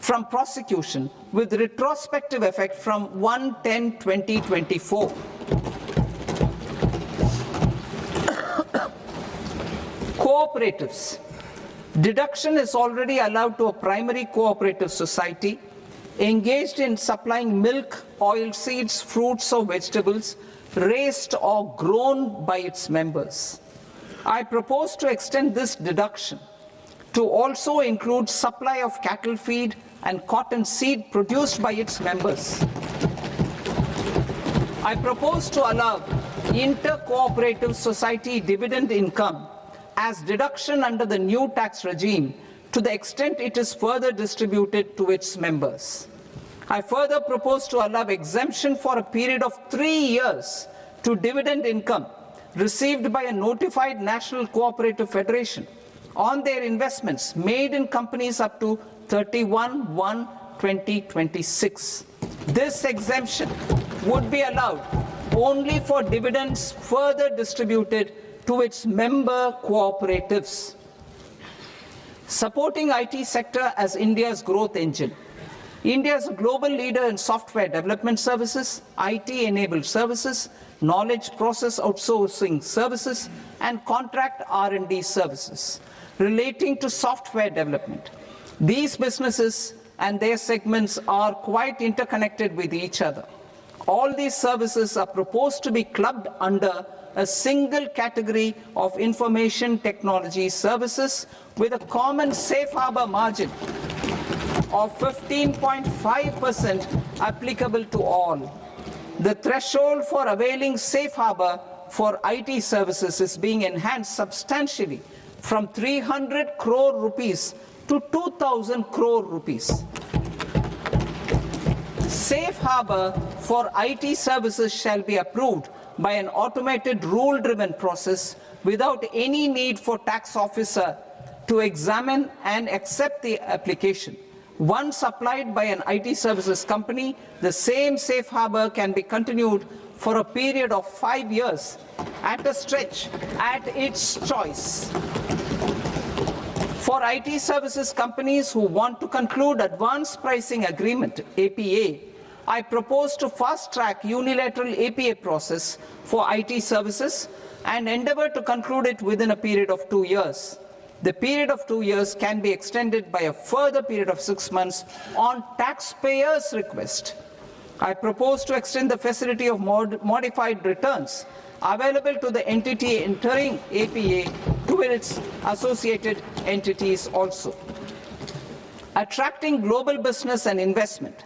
from prosecution with retrospective effect from 1/10/2024. Cooperatives. Deduction is already allowed to a primary cooperative society engaged in supplying milk, oilseeds, fruits or vegetables raised or grown by its members. I propose to extend this deduction to also include supply of cattle feed and cotton seed produced by its members. I propose to allow inter-cooperative society dividend income as deduction under the new tax regime to the extent it is further distributed to its members. I further propose to allow exemption for a period of 3 years to dividend income received by a notified national cooperative federation on their investments made in companies up to 31/1/2026. This exemption would be allowed only for dividends further distributed to its member cooperatives. Supporting IT sector as India's growth engine. India is a global leader in software development services, IT-enabled services, knowledge process outsourcing services, and contract R&D services relating to software development. These businesses and their segments are quite interconnected with each other. All these services are proposed to be clubbed under a single category of information technology services with a common safe harbor margin of 15.5% applicable to all. The threshold for availing safe harbor for IT services is being enhanced substantially from 300 crore rupees to 2,000 crore rupees. Safe harbor for IT services shall be approved by an automated rule-driven process without any need for tax officer to examine and accept the application. Once applied by an IT services company, the same safe harbor can be continued for a period of 5 years at a stretch at its choice. For IT services companies who want to conclude advanced pricing agreement, APA, I propose to fast-track unilateral APA process for IT services and endeavor to conclude it within a period of 2 years. The period of 2 years can be extended by a further period of 6 months on taxpayers' request. I propose to extend the facility of modified returns available to the entity entering APA to its associated entities also. Attracting global business and investment.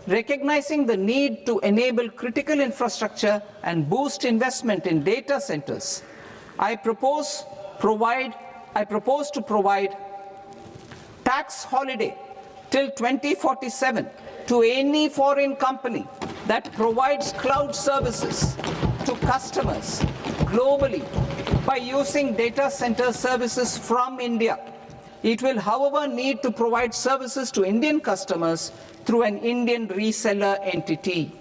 Recognizing the need to enable critical infrastructure and boost investment in data centers, I propose to provide tax holiday till 2047 to any foreign company that provides cloud services to customers globally by using data center services from India. It will, however, need to provide services to Indian customers through an Indian reseller entity.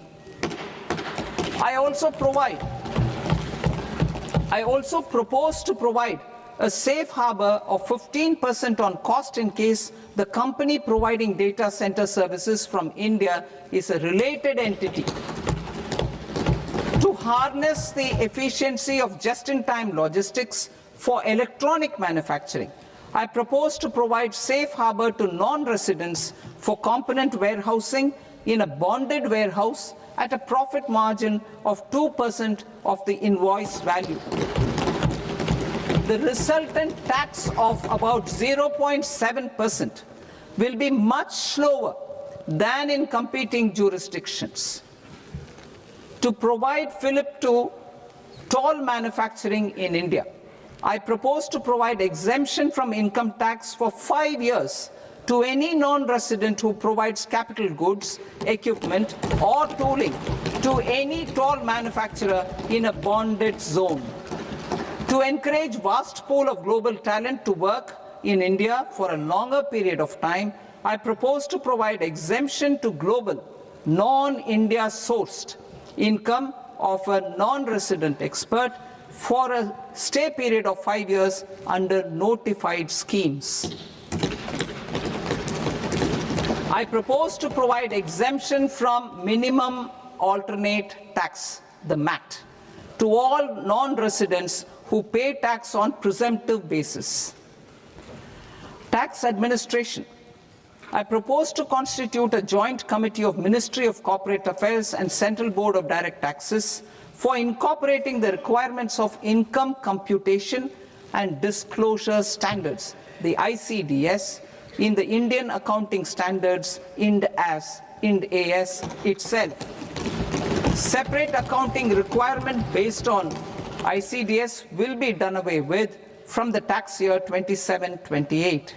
I also propose to provide a safe harbor of 15% on cost in case the company providing data center services from India is a related entity. To harness the efficiency of just-in-time logistics for electronic manufacturing, I propose to provide safe harbor to non-residents for component warehousing in a bonded warehouse at a profit margin of 2% of the invoice value. The resultant tax of about 0.7% will be much lower than in competing jurisdictions. To provide fillip to toll manufacturing in India, I propose to provide exemption from income tax for 5 years to any non-resident who provides capital goods, equipment, or tooling to any toll manufacturer in a bonded zone. To encourage vast pool of global talent to work in India for a longer period of time, I propose to provide exemption to global, non-India sourced income of a non-resident expert for a stay period of 5 years under notified schemes. I propose to provide exemption from minimum alternate tax, the MAT, to all non-residents who pay tax on presumptive basis. Tax administration. I propose to constitute a joint committee of Ministry of Corporate Affairs and Central Board of Direct Taxes for incorporating the requirements of income computation and disclosure standards, the ICDS, in the Indian Accounting Standards Ind AS itself. Separate accounting requirement based on ICDS will be done away with from the tax year 27-28.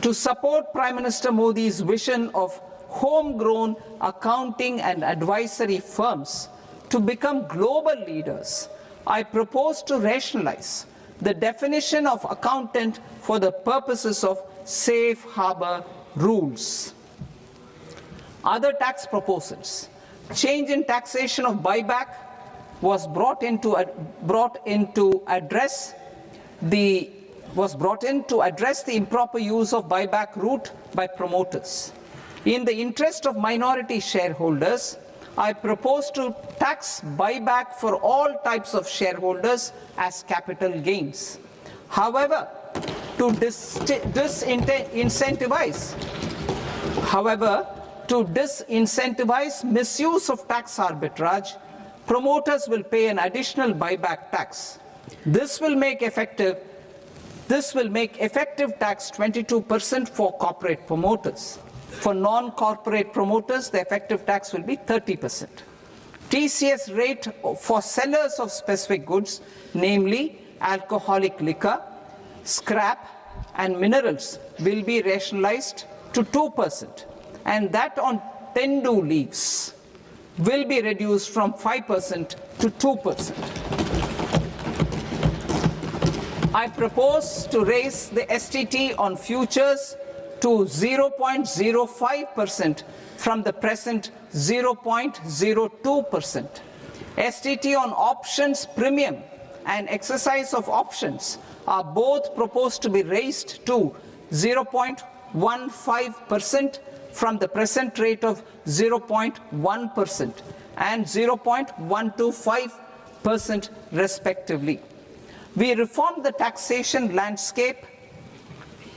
To support Prime Minister Modi's vision of homegrown accounting and advisory firms to become global leaders, I propose to rationalize the definition of accountant for the purposes of safe harbor rules. Other tax proposals. Change in taxation of buyback was brought in to address the improper use of buyback route by promoters. In the interest of minority shareholders, I propose to tax buyback for all types of shareholders as capital gains. However, to disincentivize misuse of tax arbitrage, promoters will pay an additional buyback tax. This will make effective tax 22% for corporate promoters. For non-corporate promoters, the effective tax will be 30%. TCS rate for sellers of specific goods, namely alcoholic liquor, scrap, and minerals, will be rationalized to 2%, and that on tendu leaves will be reduced from 5% to 2%. I propose to raise the STT on futures to 0.05% from the present 0.02%. STT on options premium and exercise of options are both proposed to be raised to 0.15% from the present rate of 0.1% and 0.125% respectively. We reformed the taxation landscape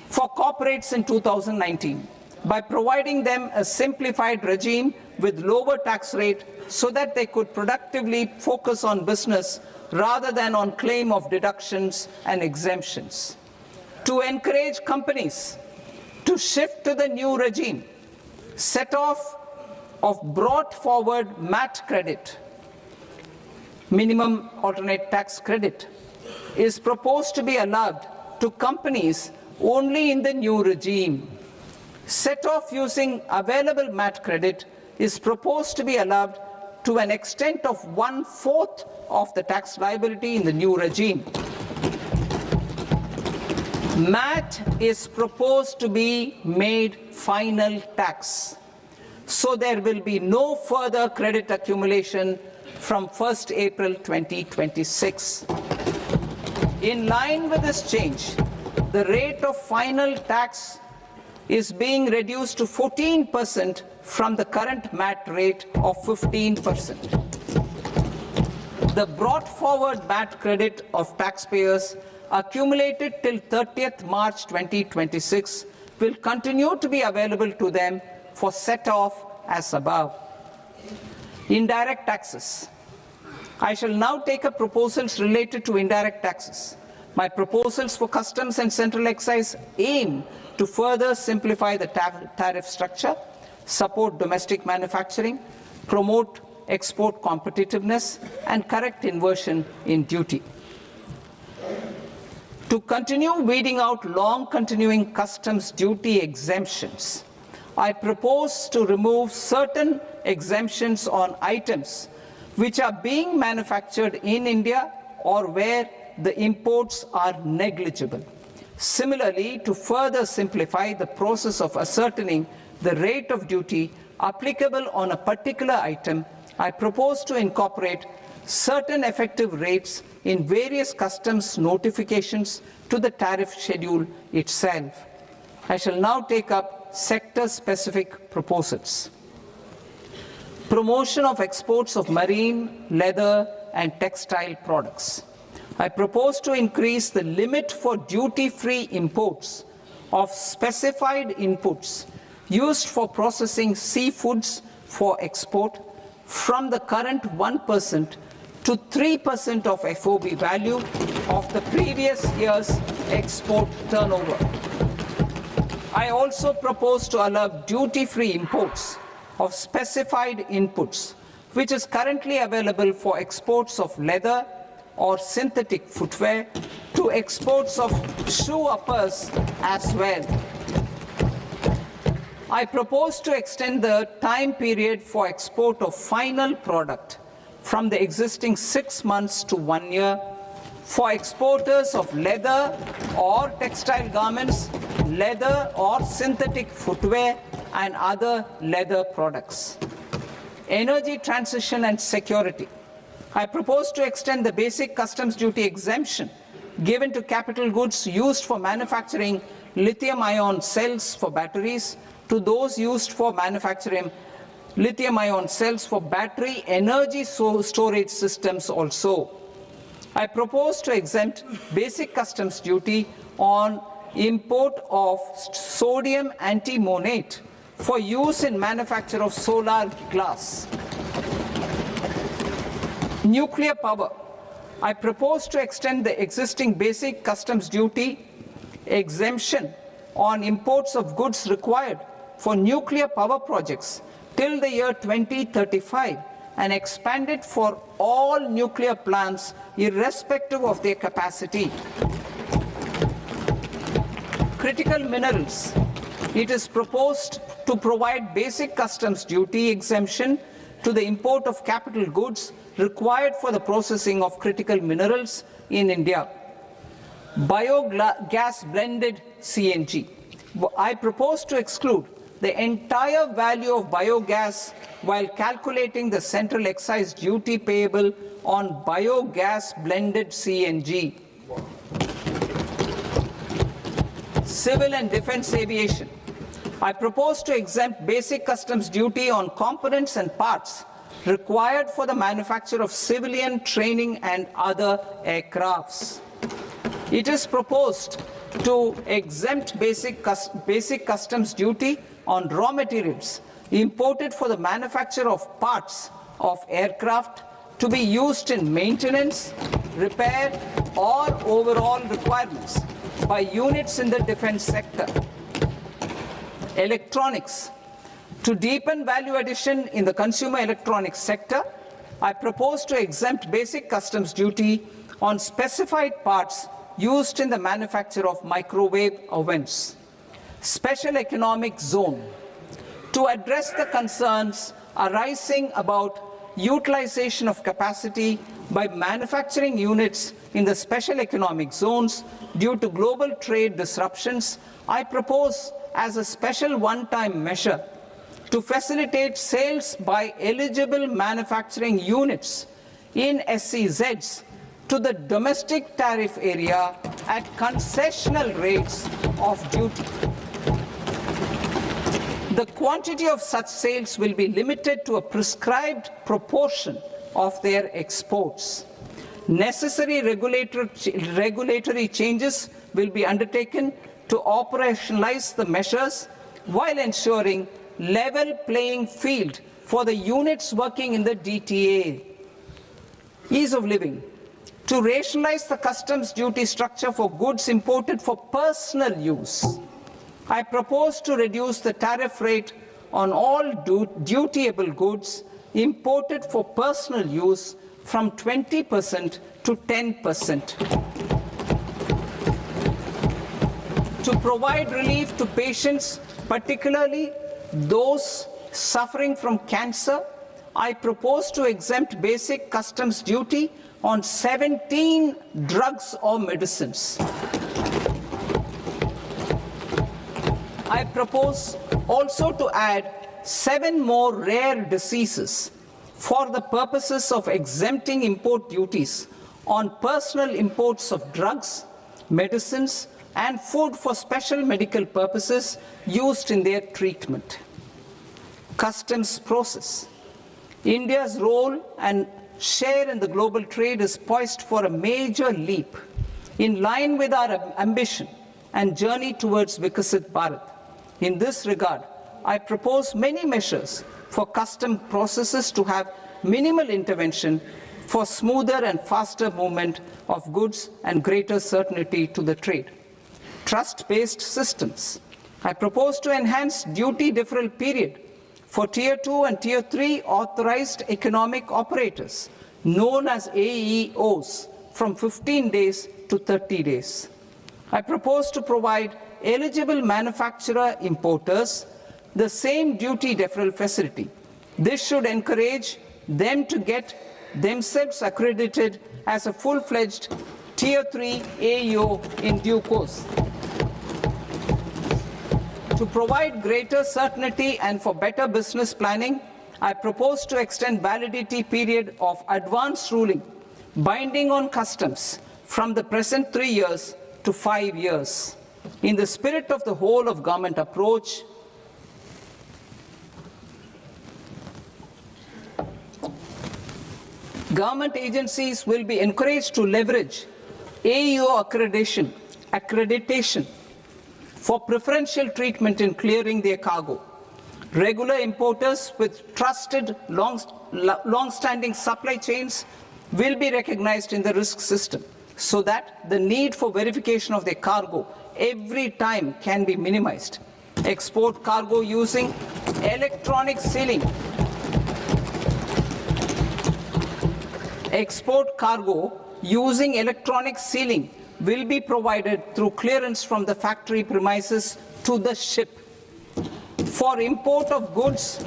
for corporates in 2019 by providing them a simplified regime with lower tax rate so that they could productively focus on business rather than on claim of deductions and exemptions. To encourage companies to shift to the new regime, set off of brought forward MAT credit, minimum alternate tax credit, is proposed to be allowed to companies only in the new regime. Set off using available MAT credit is proposed to be allowed to an extent of 1/4 of the tax liability in the new regime. MAT is proposed to be made final tax, so there will be no further credit accumulation from 1st April 2026. In line with this change, the rate of final tax is being reduced to 14% from the current MAT rate of 15%. The brought forward MAT credit of taxpayers accumulated till 30th March 2026 will continue to be available to them for set-off as above. Indirect taxes. I shall now take up proposals related to indirect taxes. My proposals for customs and central excise aim to further simplify the tariff structure, support domestic manufacturing, promote export competitiveness, and correct inversion in duty. To continue weeding out long-continuing customs duty exemptions, I propose to remove certain exemptions on items which are being manufactured in India or where the imports are negligible. Similarly, to further simplify the process of ascertaining the rate of duty applicable on a particular item, I propose to incorporate certain effective rates in various customs notifications to the tariff schedule itself. I shall now take up sector-specific proposals. Promotion of exports of marine, leather, and textile products. I propose to increase the limit for duty-free imports of specified inputs used for processing seafoods for export from the current 1% to 3% of FOB value of the previous year's export turnover. I also propose to allow duty-free imports of specified inputs, which is currently available for exports of leather or synthetic footwear, to exports of shoe uppers as well. I propose to extend the time period for export of final product from the existing 6 months to 1 year for exporters of leather or textile garments, leather or synthetic footwear, and other leather products. Energy transition and security. I propose to extend the basic customs duty exemption given to capital goods used for manufacturing lithium-ion cells for batteries to those used for manufacturing lithium-ion cells for battery energy storage systems also. I propose to exempt basic customs duty on import of sodium antimonate for use in manufacture of solar glass. Nuclear power. I propose to extend the existing basic customs duty exemption on imports of goods required for nuclear power projects till the year 2035 and expand it for all nuclear plants irrespective of their capacity. Critical minerals. It is proposed to provide basic customs duty exemption to the import of capital goods required for the processing of critical minerals in India. Biogas blended CNG. I propose to exclude the entire value of biogas while calculating the central excise duty payable on biogas blended CNG. Civil and defense aviation. I propose to exempt basic customs duty on components and parts required for the manufacture of civilian training and other aircrafts. It is proposed to exempt basic customs duty on raw materials imported for the manufacture of parts of aircraft to be used in maintenance, repair, or overall requirements by units in the defense sector. Electronics. To deepen value addition in the consumer electronics sector, I propose to exempt basic customs duty on specified parts used in the manufacture of microwave ovens. Special economic zone. To address the concerns arising about utilization of capacity by manufacturing units in the special economic zones due to global trade disruptions, I propose as a special one-time measure to facilitate sales by eligible manufacturing units in SEZs to the domestic tariff area at concessional rates of duty. The quantity of such sales will be limited to a prescribed proportion of their exports. Necessary regulatory changes will be undertaken to operationalize the measures while ensuring level playing field for the units working in the DTA. Ease of living. To rationalize the customs duty structure for goods imported for personal use, I propose to reduce the tariff rate on all dutiable goods imported for personal use from 20% to 10%. To provide relief to patients, particularly those suffering from cancer, I propose to exempt basic customs duty on 17 drugs or medicines. I propose also to add 7 more rare diseases for the purposes of exempting import duties on personal imports of drugs, medicines, and food for special medical purposes used in their treatment. Customs process. India's role and share in the global trade is poised for a major leap in line with our ambition and journey towards Vikasit Bharat. In this regard, I propose many measures for custom processes to have minimal intervention for smoother and faster movement of goods and greater certainty to the trade. Trust-based systems. I propose to enhance duty deferral period for Tier 2 and Tier 3 authorized economic operators, known as AEOs, from 15 days to 30 days. I propose to provide eligible manufacturer importers the same duty deferral facility. This should encourage them to get themselves accredited as a full-fledged Tier 3 AEO in due course. To To provide greater certainty and for better business planning, I propose to extend validity period of advance ruling binding on customs from the present 3 years to 5 years. In the spirit of the whole of government approach, government agencies will be encouraged to leverage AEO accreditation for preferential treatment in clearing their cargo. Regular importers with trusted long-standing supply chains will be recognized in the risk system so that the need for verification of their cargo every time can be minimized. Export cargo using electronic sealing. Export cargo using electronic sealing will be provided through clearance from the factory premises to the ship. For import of goods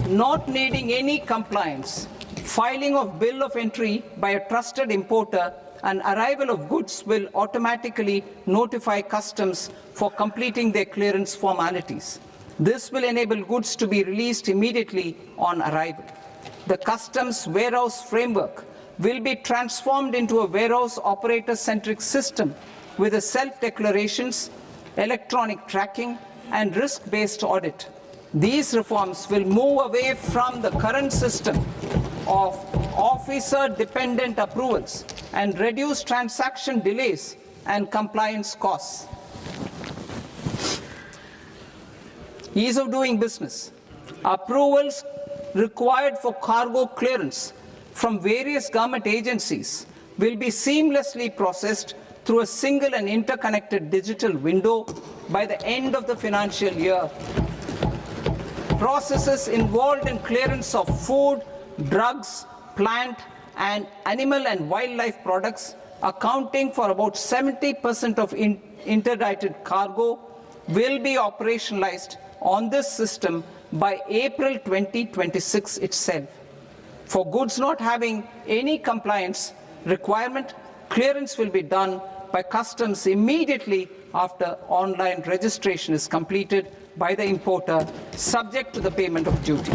not needing any compliance, filing of bill of entry by a trusted importer and arrival of goods will automatically notify customs for completing their clearance formalities. This will enable goods to be released immediately on arrival. The customs warehouse framework will be transformed into a warehouse operator-centric system with a self-declarations, electronic tracking, and risk-based audit. These reforms will move away from the current system of officer-dependent approvals and reduce transaction delays and compliance costs. Ease of doing business. Approvals required for cargo clearance from various government agencies will be seamlessly processed through a single and interconnected digital window by the end of the financial year. Processes involved in clearance of food, drugs, plant, and animal and wildlife products, accounting for about 70% of interdicted cargo, will be operationalized on this system by April 2026 itself. For goods not having any compliance requirement, clearance will be done by customs immediately after online registration is completed by the importer, subject to the payment of duty.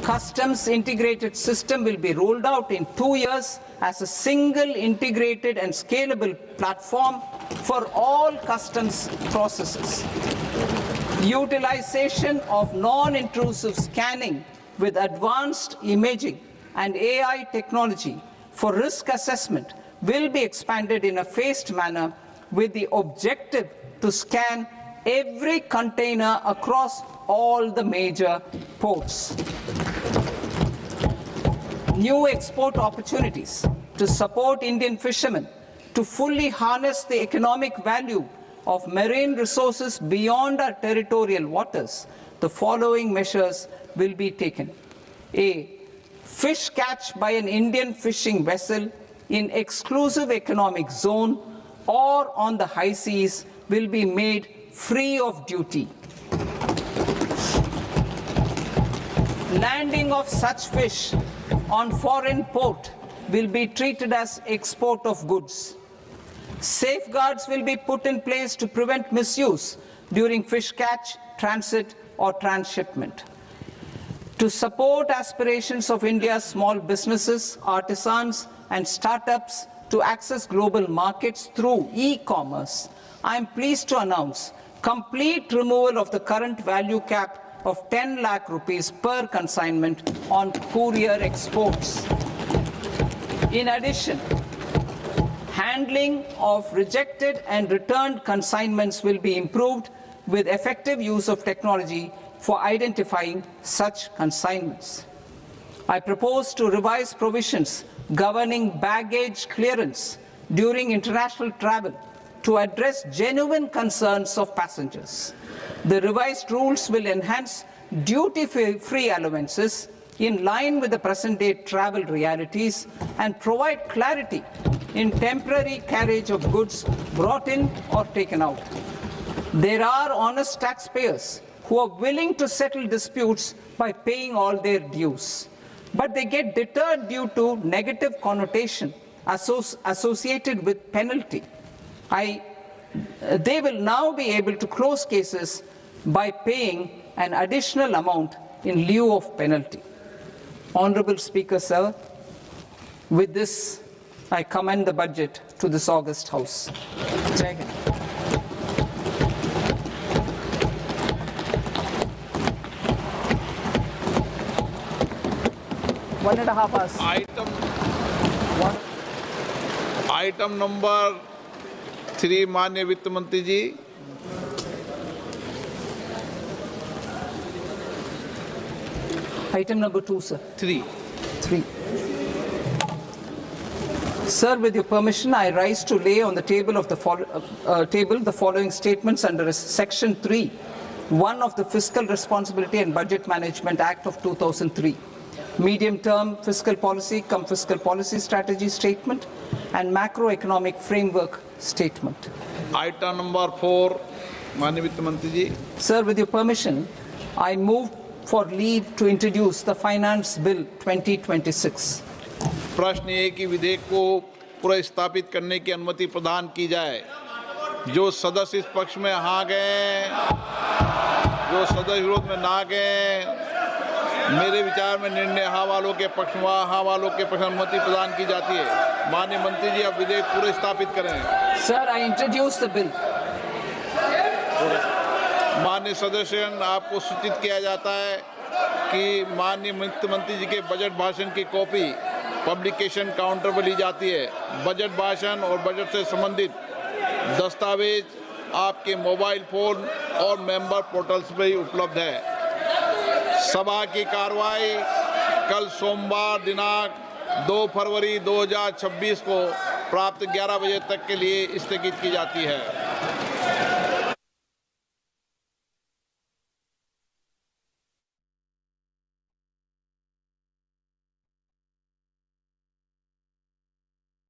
Customs integrated system will be rolled out in 2 years as a single integrated and scalable platform for all customs processes. Utilization of non-intrusive scanning with advanced imaging and AI technology for risk assessment will be expanded in a phased manner with the objective to scan every container across all the major ports. New export opportunities to support Indian fishermen to fully harness the economic value of marine resources beyond our territorial waters. The following measures will be taken. A. Fish catch by an Indian fishing vessel in exclusive economic zone or on the high seas will be made free of duty. Landing of such fish on foreign port will be treated as export of goods. Safeguards will be put in place to prevent misuse during fish catch, transit, or transshipment. To support aspirations of India's small businesses, artisans, and startups to access global markets through e-commerce, I am pleased to announce complete removal of the current value cap of 10 lakh rupees per consignment on courier exports. In addition, handling of rejected and returned consignments will be improved with effective use of technology for identifying such consignments. I propose to revise provisions governing baggage clearance during international travel to address genuine concerns of passengers. The revised rules will enhance duty-free allowances in line with the present-day travel realities and provide clarity in temporary carriage of goods brought in or taken out. There are honest taxpayers who are willing to settle disputes by paying all their dues, but they get deterred due to negative connotation associated with penalty. I they will now be able to close cases by paying an additional amount in lieu of penalty. Honorable Speaker, sir, with this, I commend the budget to this august House. Jai Hind. One and a half hours. Item number 3 माननीय वित्त मंत्री जी। Item number 2, sir. 3। Sir, with your permission, I rise to lay on the table of the following statements under Section 3, 1 of the Fiscal Responsibility and Budget Management Act of 2003. Medium-term fiscal policy, fiscal policy strategy statement, and macroeconomic framework statement. Item number 4 माननीय वित्त मंत्री जी। Sir, with your permission, I move for leave to introduce the Finance Bill 2026. प्रश्न ये कि विधेयक को पुनर्स्थापित करने की अनुमति प्रदान की जाए। जो सदस्य इस पक्ष में हाँ गए, जो सदस्य विरोध में ना गए, मेरे विचार में निर्णय हाँ वालों के पक्ष में, हाँ वालों के पक्ष में अनुमति प्रदान की जाती है। माननीय मंत्री जी, अब विधेयक पुनर्स्थापित करें। Sir, I introduce the bill. माननीय सदस्यगण, आपको सूचित किया जाता है कि माननीय वित्त मंत्री जी के बजट भाषण की कॉपी पब्लिकेशन काउंटर पर ली जाती है। बजट भाषण और बजट से संबंधित दस्तावेज आपके मोबाइल फोन और मेंबर पोर्टल्स पर ही उपलब्ध है। सभा की कार्रवाई कल सोमवार दिनांक 2 फरवरी 2026 को प्राप्त 11 बजे तक के लिए स्थगित की जाती है।